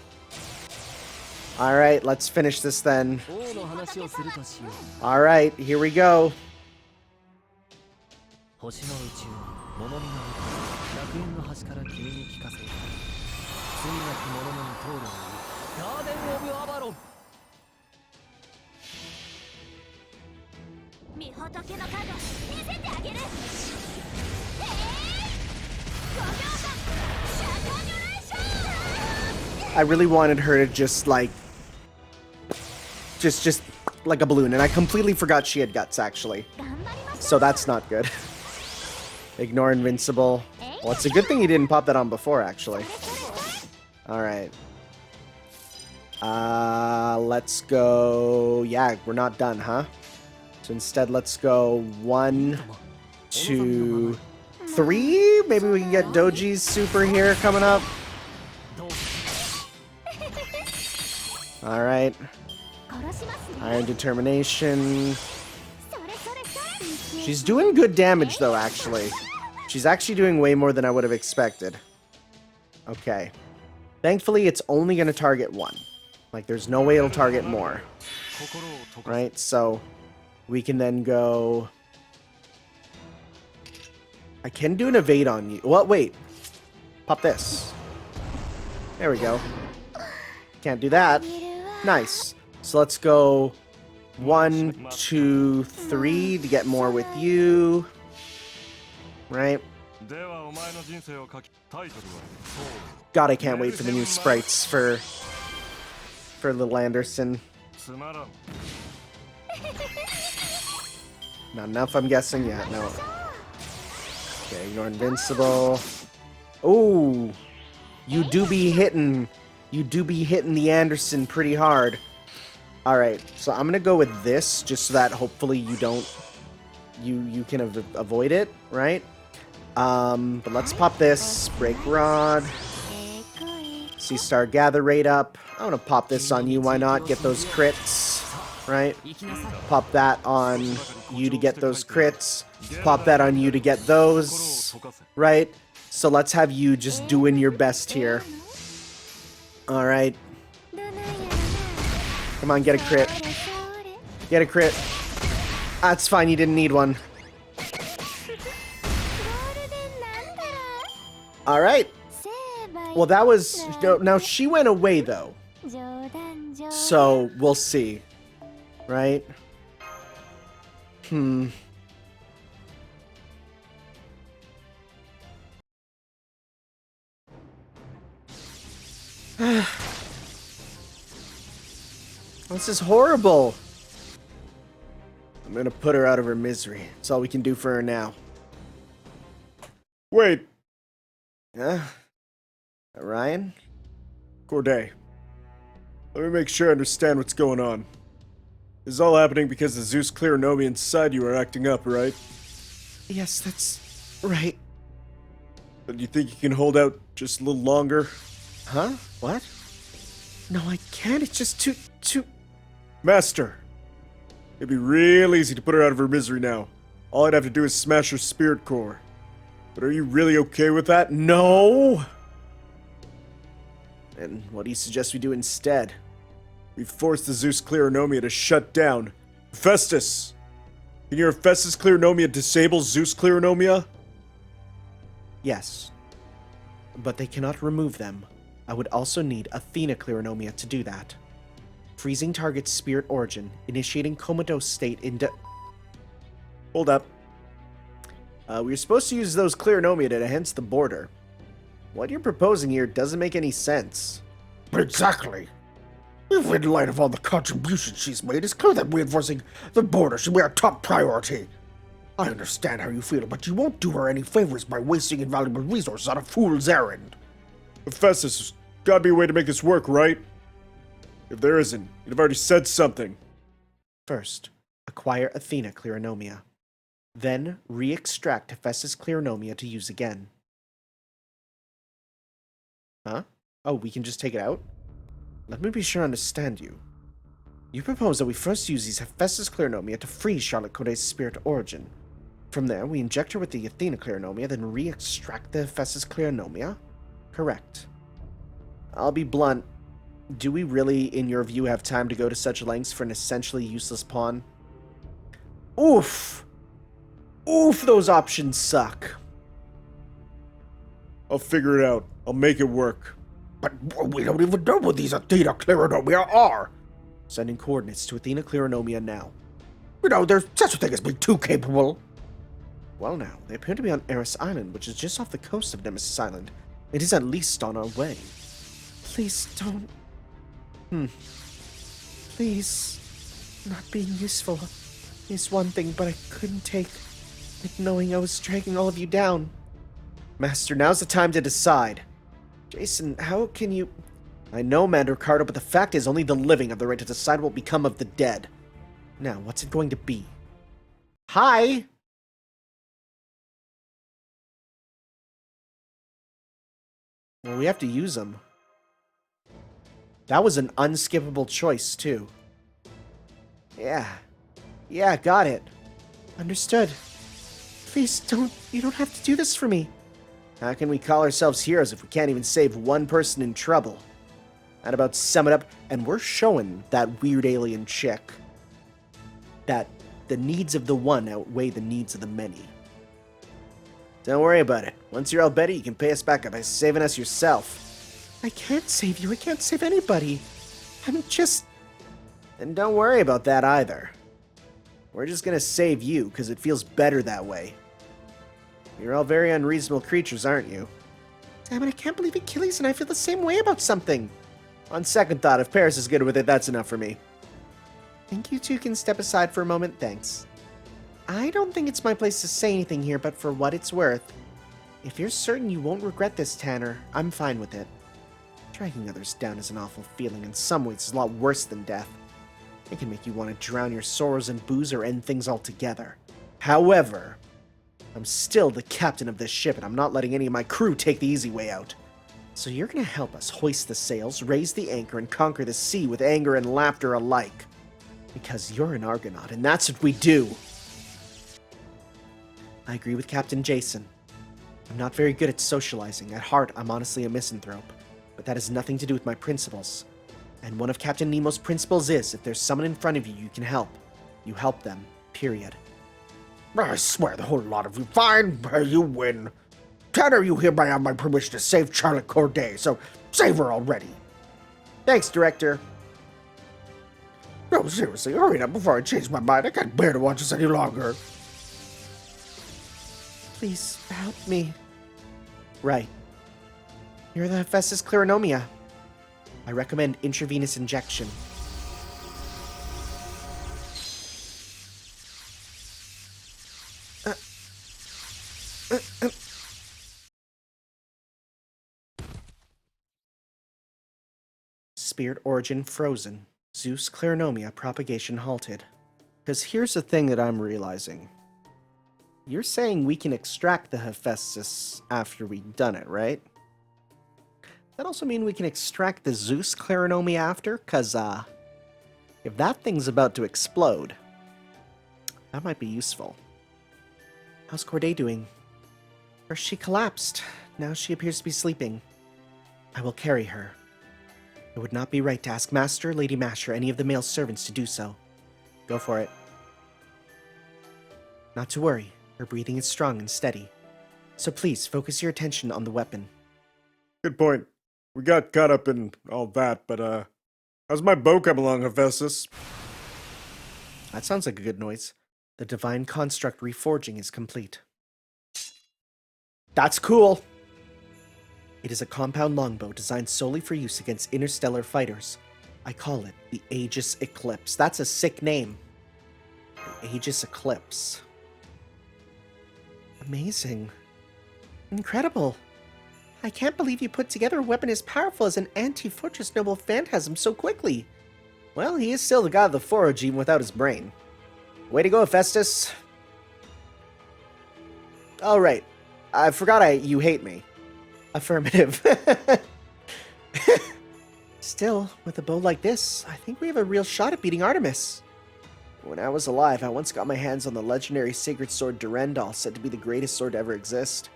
Alright, let's finish this then. Alright, here we go. I really wanted her to just like just like a balloon, and I completely forgot she had guts actually. So that's not good. Ignore invincible. Well, it's a good thing you didn't pop that on before actually. Alright. Let's go. Yeah, we're not done, huh? So instead, let's go 1, 2, 3. Maybe we can get Doji's super here coming up. Alright. Iron Determination. She's doing good damage, though, actually. She's actually doing way more than I would have expected. Okay. Thankfully, it's only going to target 1. Like, there's no way it'll target more. Right? So, we can then go... I can do an evade on you. Well, wait. Pop this. There we go. Can't do that. Nice. So let's go 1, 2, 3 to get more with you. Right? God, I can't wait for the new sprites for little Anderson. Not enough, I'm guessing. Yeah, no. Okay, ignore invincible. Oh, you do be hitting the Anderson pretty hard. All right, so I'm gonna go with this just so that hopefully you don't you can avoid it, right? But let's pop this break rod. See Star Gather rate up. I'm gonna pop this on you. Why not get those crits, right? Pop that on you to get those crits. Pop that on you to get those, right? So let's have you just doing your best here. All right. Come on, get a crit. Get a crit. That's fine, you didn't need one. All right. Well, that was... Now, she went away, though. So, we'll see. Right? This is horrible. I'm gonna put her out of her misery. That's all we can do for her now. Wait, Ryan? Corday. Let me make sure I understand what's going on. This is all happening because the Zeus Clearnomi inside you are acting up, right? Yes, that's right. But you think you can hold out just a little longer? Huh? What? No, I can't. It's just too... Master! It'd be real easy to put her out of her misery now. All I'd have to do is smash her spirit core. But are you really okay with that? No! And what do you suggest we do instead? We've forced the Zeus Clearnomia to shut down. Hephaestus! Can your Hephaestus Clearnomia disable Zeus Clearnomia? Yes. But they cannot remove them. I would also need Athena Clearnomia to do that. Freezing target's spirit origin, initiating comatose state into... Hold up. We were supposed to use those Clearnomia to enhance the border. What you're proposing here doesn't make any sense. Exactly. If in light of all the contributions she's made, it's clear that reinforcing the border should be our top priority. I understand how you feel, but you won't do her any favors by wasting invaluable resources on a fool's errand. Hephaestus, there's gotta be a way to make this work, right? If there isn't, you'd have already said something. First, acquire Athena Cleronomia. Then, re-extract Hephaestus Cleronomia to use again. Huh? Oh, we can just take it out? Let me be sure I understand you. You propose that we first use these Hephaestus Cleronomia to free Charlotte Coday's spirit origin. From there, we inject her with the Athena Cleronomia, then re-extract the Hephaestus Cleronomia? Correct. I'll be blunt. Do we really, in your view, have time to go to such lengths for an essentially useless pawn? Oof! Oof, those options suck. I'll figure it out. I'll make it work. But we don't even know what these Athena Cleronomia are. Sending coordinates to Athena Cleronomia now. You know, there's such a thing as being too capable. Well now, they appear to be on Eris Island, which is just off the coast of Nemesis Island. It is at least on our way. Please don't... Please. Not being useful is one thing, but I couldn't take it knowing I was dragging all of you down. Master, now's the time to decide. Jason, how can you... I know, Mandricardo, but the fact is only the living have the right to decide what will become of the dead. Now, what's it going to be? Hi! Well, we have to use them. That was an unskippable choice, too. Yeah, got it. Understood. Please you don't have to do this for me. How can we call ourselves heroes if we can't even save one person in trouble? That about sum it up, and we're showing that weird alien chick that the needs of the one outweigh the needs of the many. Don't worry about it. Once you're all better, you can pay us back by saving us yourself. I can't save you. I can't save anybody. I'm just... And don't worry about that either. We're just gonna save you, because it feels better that way. You're all very unreasonable creatures, aren't you? Damn it, I can't believe Achilles and I feel the same way about something. On second thought, if Paris is good with it, that's enough for me. Think you two can step aside for a moment, thanks. I don't think it's my place to say anything here, but for what it's worth, if you're certain you won't regret this, Tanner, I'm fine with it. Dragging others down is an awful feeling. In some ways, it's a lot worse than death. It can make you want to drown your sorrows in booze or end things altogether. However, I'm still the captain of this ship, and I'm not letting any of my crew take the easy way out. So you're going to help us hoist the sails, raise the anchor, and conquer the sea with anger and laughter alike. Because you're an Argonaut, and that's what we do. I agree with Captain Jason. I'm not very good at socializing. At heart, I'm honestly a misanthrope. But that has nothing to do with my principles. And one of Captain Nemo's principles is, if there's someone in front of you you can help, you help them. Period. I swear the whole lot of you. Fine, you win. Tanner, you hereby have my permission to save Charlotte Corday, so save her already. Thanks, Director. No, seriously, hurry up before I change my mind. I can't bear to watch this any longer. Please, help me. Right. You're the Hephaestus Cleronomia. I recommend intravenous injection. Spirit origin frozen. Zeus Cleronomia propagation halted. Because here's the thing that I'm realizing. You're saying we can extract the Hephaestus after we've done it, right? That also mean we can extract the Zeus Cleronomia after? Because, if that thing's about to explode, that might be useful. How's Corday doing? First she collapsed. Now she appears to be sleeping. I will carry her. It would not be right to ask Master, Lady Masher, any of the male servants to do so. Go for it. Not to worry. Her breathing is strong and steady. So please, focus your attention on the weapon. Good point. We got caught up in all that, but, how's my bow come along, Hephaestus? That sounds like a good noise. The divine construct reforging is complete. That's cool! It is a compound longbow designed solely for use against interstellar fighters. I call it the Aegis Eclipse. That's a sick name. The Aegis Eclipse. Amazing. Incredible. I can't believe you put together a weapon as powerful as an anti-fortress noble phantasm so quickly. Well, he is still the god of the Foro gene without his brain. Way to go, Hephaestus. Oh, right. I forgot you hate me. Affirmative. Still, with a bow like this, I think we have a real shot at beating Artemis. When I was alive, I once got my hands on the legendary sacred sword Durendal, said to be the greatest sword to ever exist.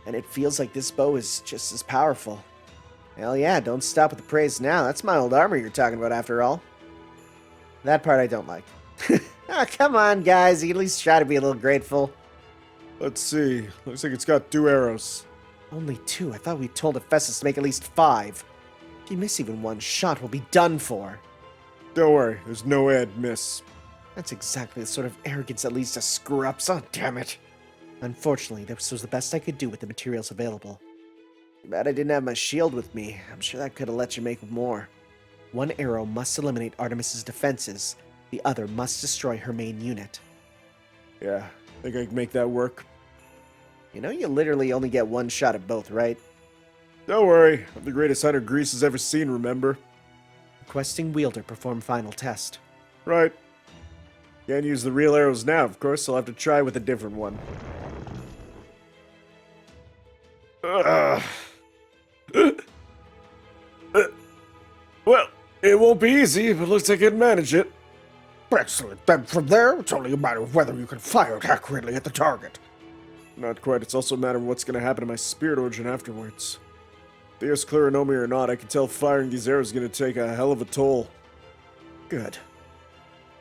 And it feels like this bow is just as powerful. Hell yeah, don't stop with the praise now. That's my old armor you're talking about after all. That part I don't like. Ah, come on, guys. You at least try to be a little grateful. Let's see. Looks like it's got 2 arrows. Only 2? I thought we told Hephaestus to make at least 5. If you miss even one shot, we'll be done for. Don't worry, there's no ad miss. That's exactly the sort of arrogance that leads to screw-ups. Oh, damn it. Unfortunately, this was the best I could do with the materials available. Too bad I didn't have my shield with me. I'm sure that could have let you make more. One arrow must eliminate Artemis's defenses. The other must destroy her main unit. Yeah, think I can make that work. You know you literally only get one shot at both, right? Don't worry, I'm the greatest hunter Greece has ever seen, remember? Requesting wielder perform final test. Right. Can't use the real arrows now, of course, so I'll have to try with a different one. Well, it won't be easy, but looks like I can manage it. Excellent. Then from there, it's only a matter of whether you can fire it accurately at the target. Not quite, it's also a matter of what's going to happen to my spirit origin afterwards. If the air's clear and know me or not, I can tell firing these arrows is going to take a hell of a toll. Good.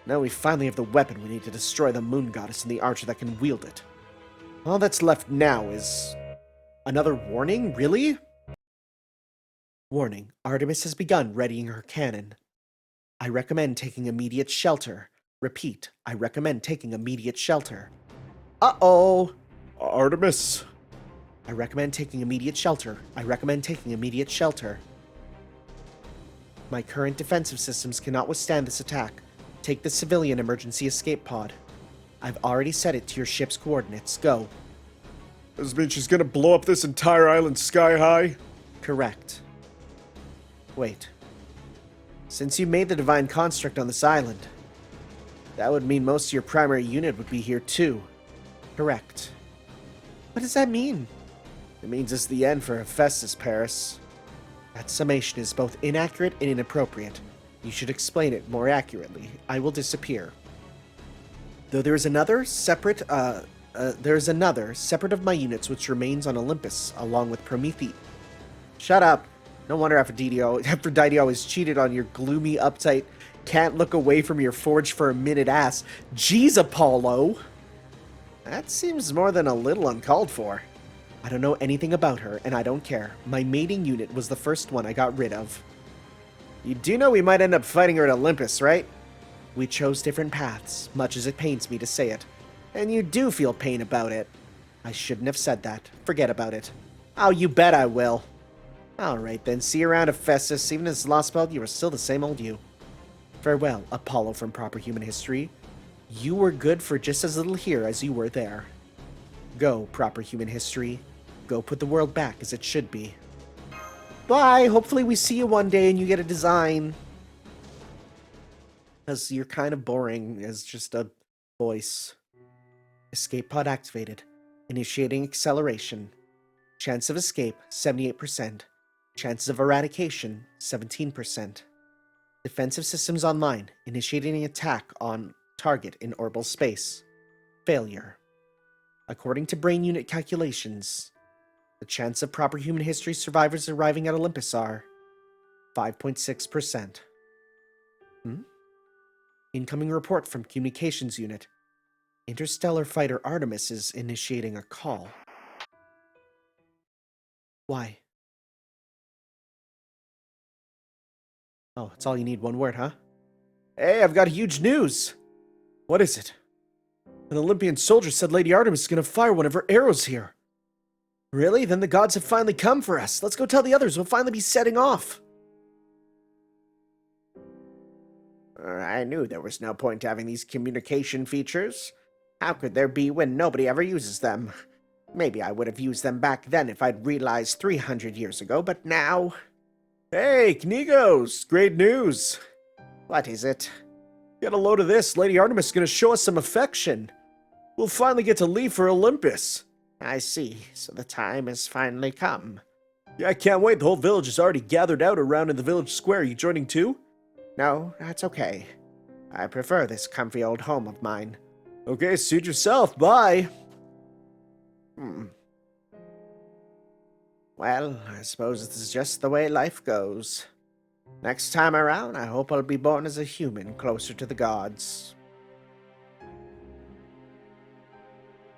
Now we finally have the weapon we need to destroy the moon goddess and the archer that can wield it. All that's left now is... another warning? Really? Warning. Artemis has begun readying her cannon. I recommend taking immediate shelter. Repeat, I recommend taking immediate shelter. Uh-oh! Artemis? I recommend taking immediate shelter. I recommend taking immediate shelter. My current defensive systems cannot withstand this attack. Take the civilian emergency escape pod. I've already set it to your ship's coordinates. Go. Does this mean she's gonna blow up this entire island sky high? Correct. Wait. Since you made the divine construct on this island, that would mean most of your primary unit would be here too. Correct. What does that mean? It means it's the end for Hephaestus, Paris. That summation is both inaccurate and inappropriate. You should explain it more accurately. I will disappear. Though there is another separate of my units which remains on Olympus, along with Prometheus. Shut up. No wonder Aphrodite always cheated on your gloomy, uptight, can't look away from your forge for a minute ass. Jeez, Apollo! That seems more than a little uncalled for. I don't know anything about her, and I don't care. My mating unit was the first one I got rid of. You do know we might end up fighting her at Olympus, right? We chose different paths, much as it pains me to say it. And you do feel pain about it. I shouldn't have said that. Forget about it. Oh, you bet I will. Alright then, see you around, Hephaestus. Even as Lostbelt, you are still the same old you. Farewell, Apollo from Proper Human History. You were good for just as little here as you were there. Go, Proper Human History. Go put the world back as it should be. Bye! Hopefully we see you one day and you get a design. Because you're kind of boring as just a voice. Escape pod activated. Initiating acceleration. Chance of escape, 78%. Chances of eradication, 17%. Defensive systems online. Initiating an attack on target in orbital space. Failure. According to brain unit calculations, the chance of Proper Human History survivors arriving at Olympus are 5.6%. Incoming report from Communications Unit. Interstellar Fighter Artemis is initiating a call. Why? Oh, it's all you need, one word, huh? Hey, I've got huge news! What is it? An Olympian soldier said Lady Artemis is gonna fire one of her arrows here. Really? Then the gods have finally come for us. Let's go tell the others. We'll finally be setting off. I knew there was no point having these communication features. How could there be when nobody ever uses them? Maybe I would have used them back then if I'd realized 300 years ago, but now... Hey, Knigos! Great news! What is it? Get a load of this. Lady Artemis is gonna show us some affection. We'll finally get to leave for Olympus. I see. So the time has finally come. Yeah, I can't wait. The whole village is already gathered out around in the village square. You joining too? No, that's okay. I prefer this comfy old home of mine. Okay, suit yourself. Bye. Well, I suppose this is just the way life goes. Next time around, I hope I'll be born as a human closer to the gods.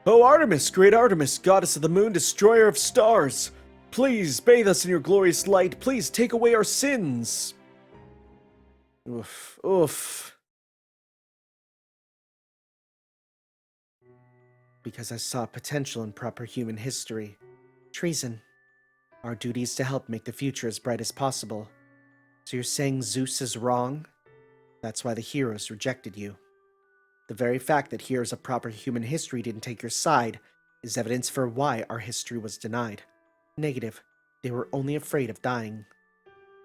Oh, Artemis, great Artemis, goddess of the moon, destroyer of stars. Please bathe us in your glorious light. Please take away our sins. Oof, oof. Because I saw potential in proper human history. Treason. Our duty is to help make the future as bright as possible. So you're saying Zeus is wrong? That's why the heroes rejected you. The very fact that heroes of proper human history didn't take your side is evidence for why our history was denied. Negative. They were only afraid of dying.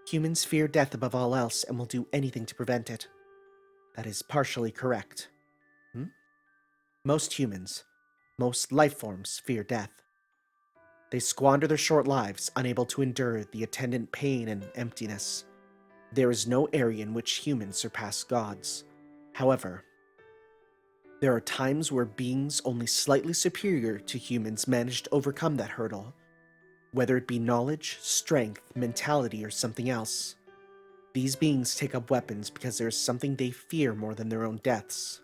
Humans fear death above all else and will do anything to prevent it. That is partially correct. Most humans, most life forms fear death. They squander their short lives, unable to endure the attendant pain and emptiness. There is no area in which humans surpass gods. However, there are times where beings only slightly superior to humans manage to overcome that hurdle, whether it be knowledge, strength, mentality, or something else. These beings take up weapons because there is something they fear more than their own deaths.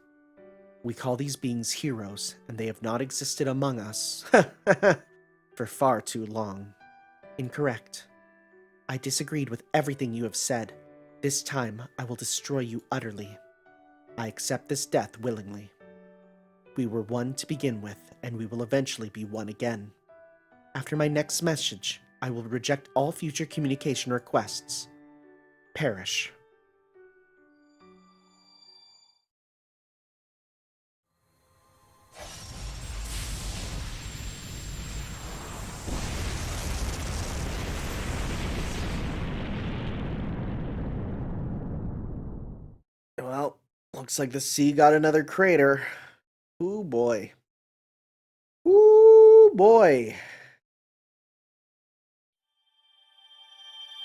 We call these beings heroes, and they have not existed among us for far too long. Incorrect. I disagreed with everything you have said. This time, I will destroy you utterly. I accept this death willingly. We were one to begin with, and we will eventually be one again. After my next message, I will reject all future communication requests. Perish. Well, looks like the sea got another crater. Ooh boy. Ooh boy.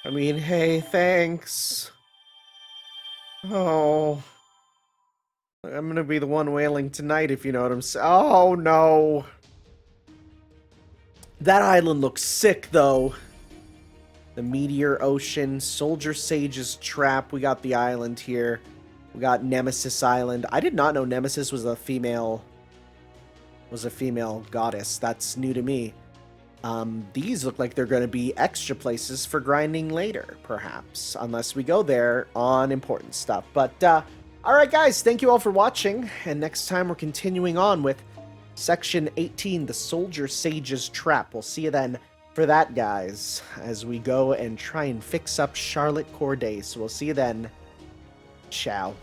I mean, hey, thanks. Oh. I'm gonna be the one wailing tonight, if you know what I'm saying. Oh, no. That island looks sick, though. The Meteor Ocean, Soldier Sage's Trap. We got the island here. We got Nemesis Island. I did not know Nemesis was a female goddess. That's new to me. These look like they're going to be extra places for grinding later, perhaps, unless we go there on important stuff. But, alright guys, thank you all for watching, and next time we're continuing on with Section 18, the Soldier Sage's Trap. We'll see you then for that, guys, as we go and try and fix up Charlotte Corday. So we'll see you then. Ciao.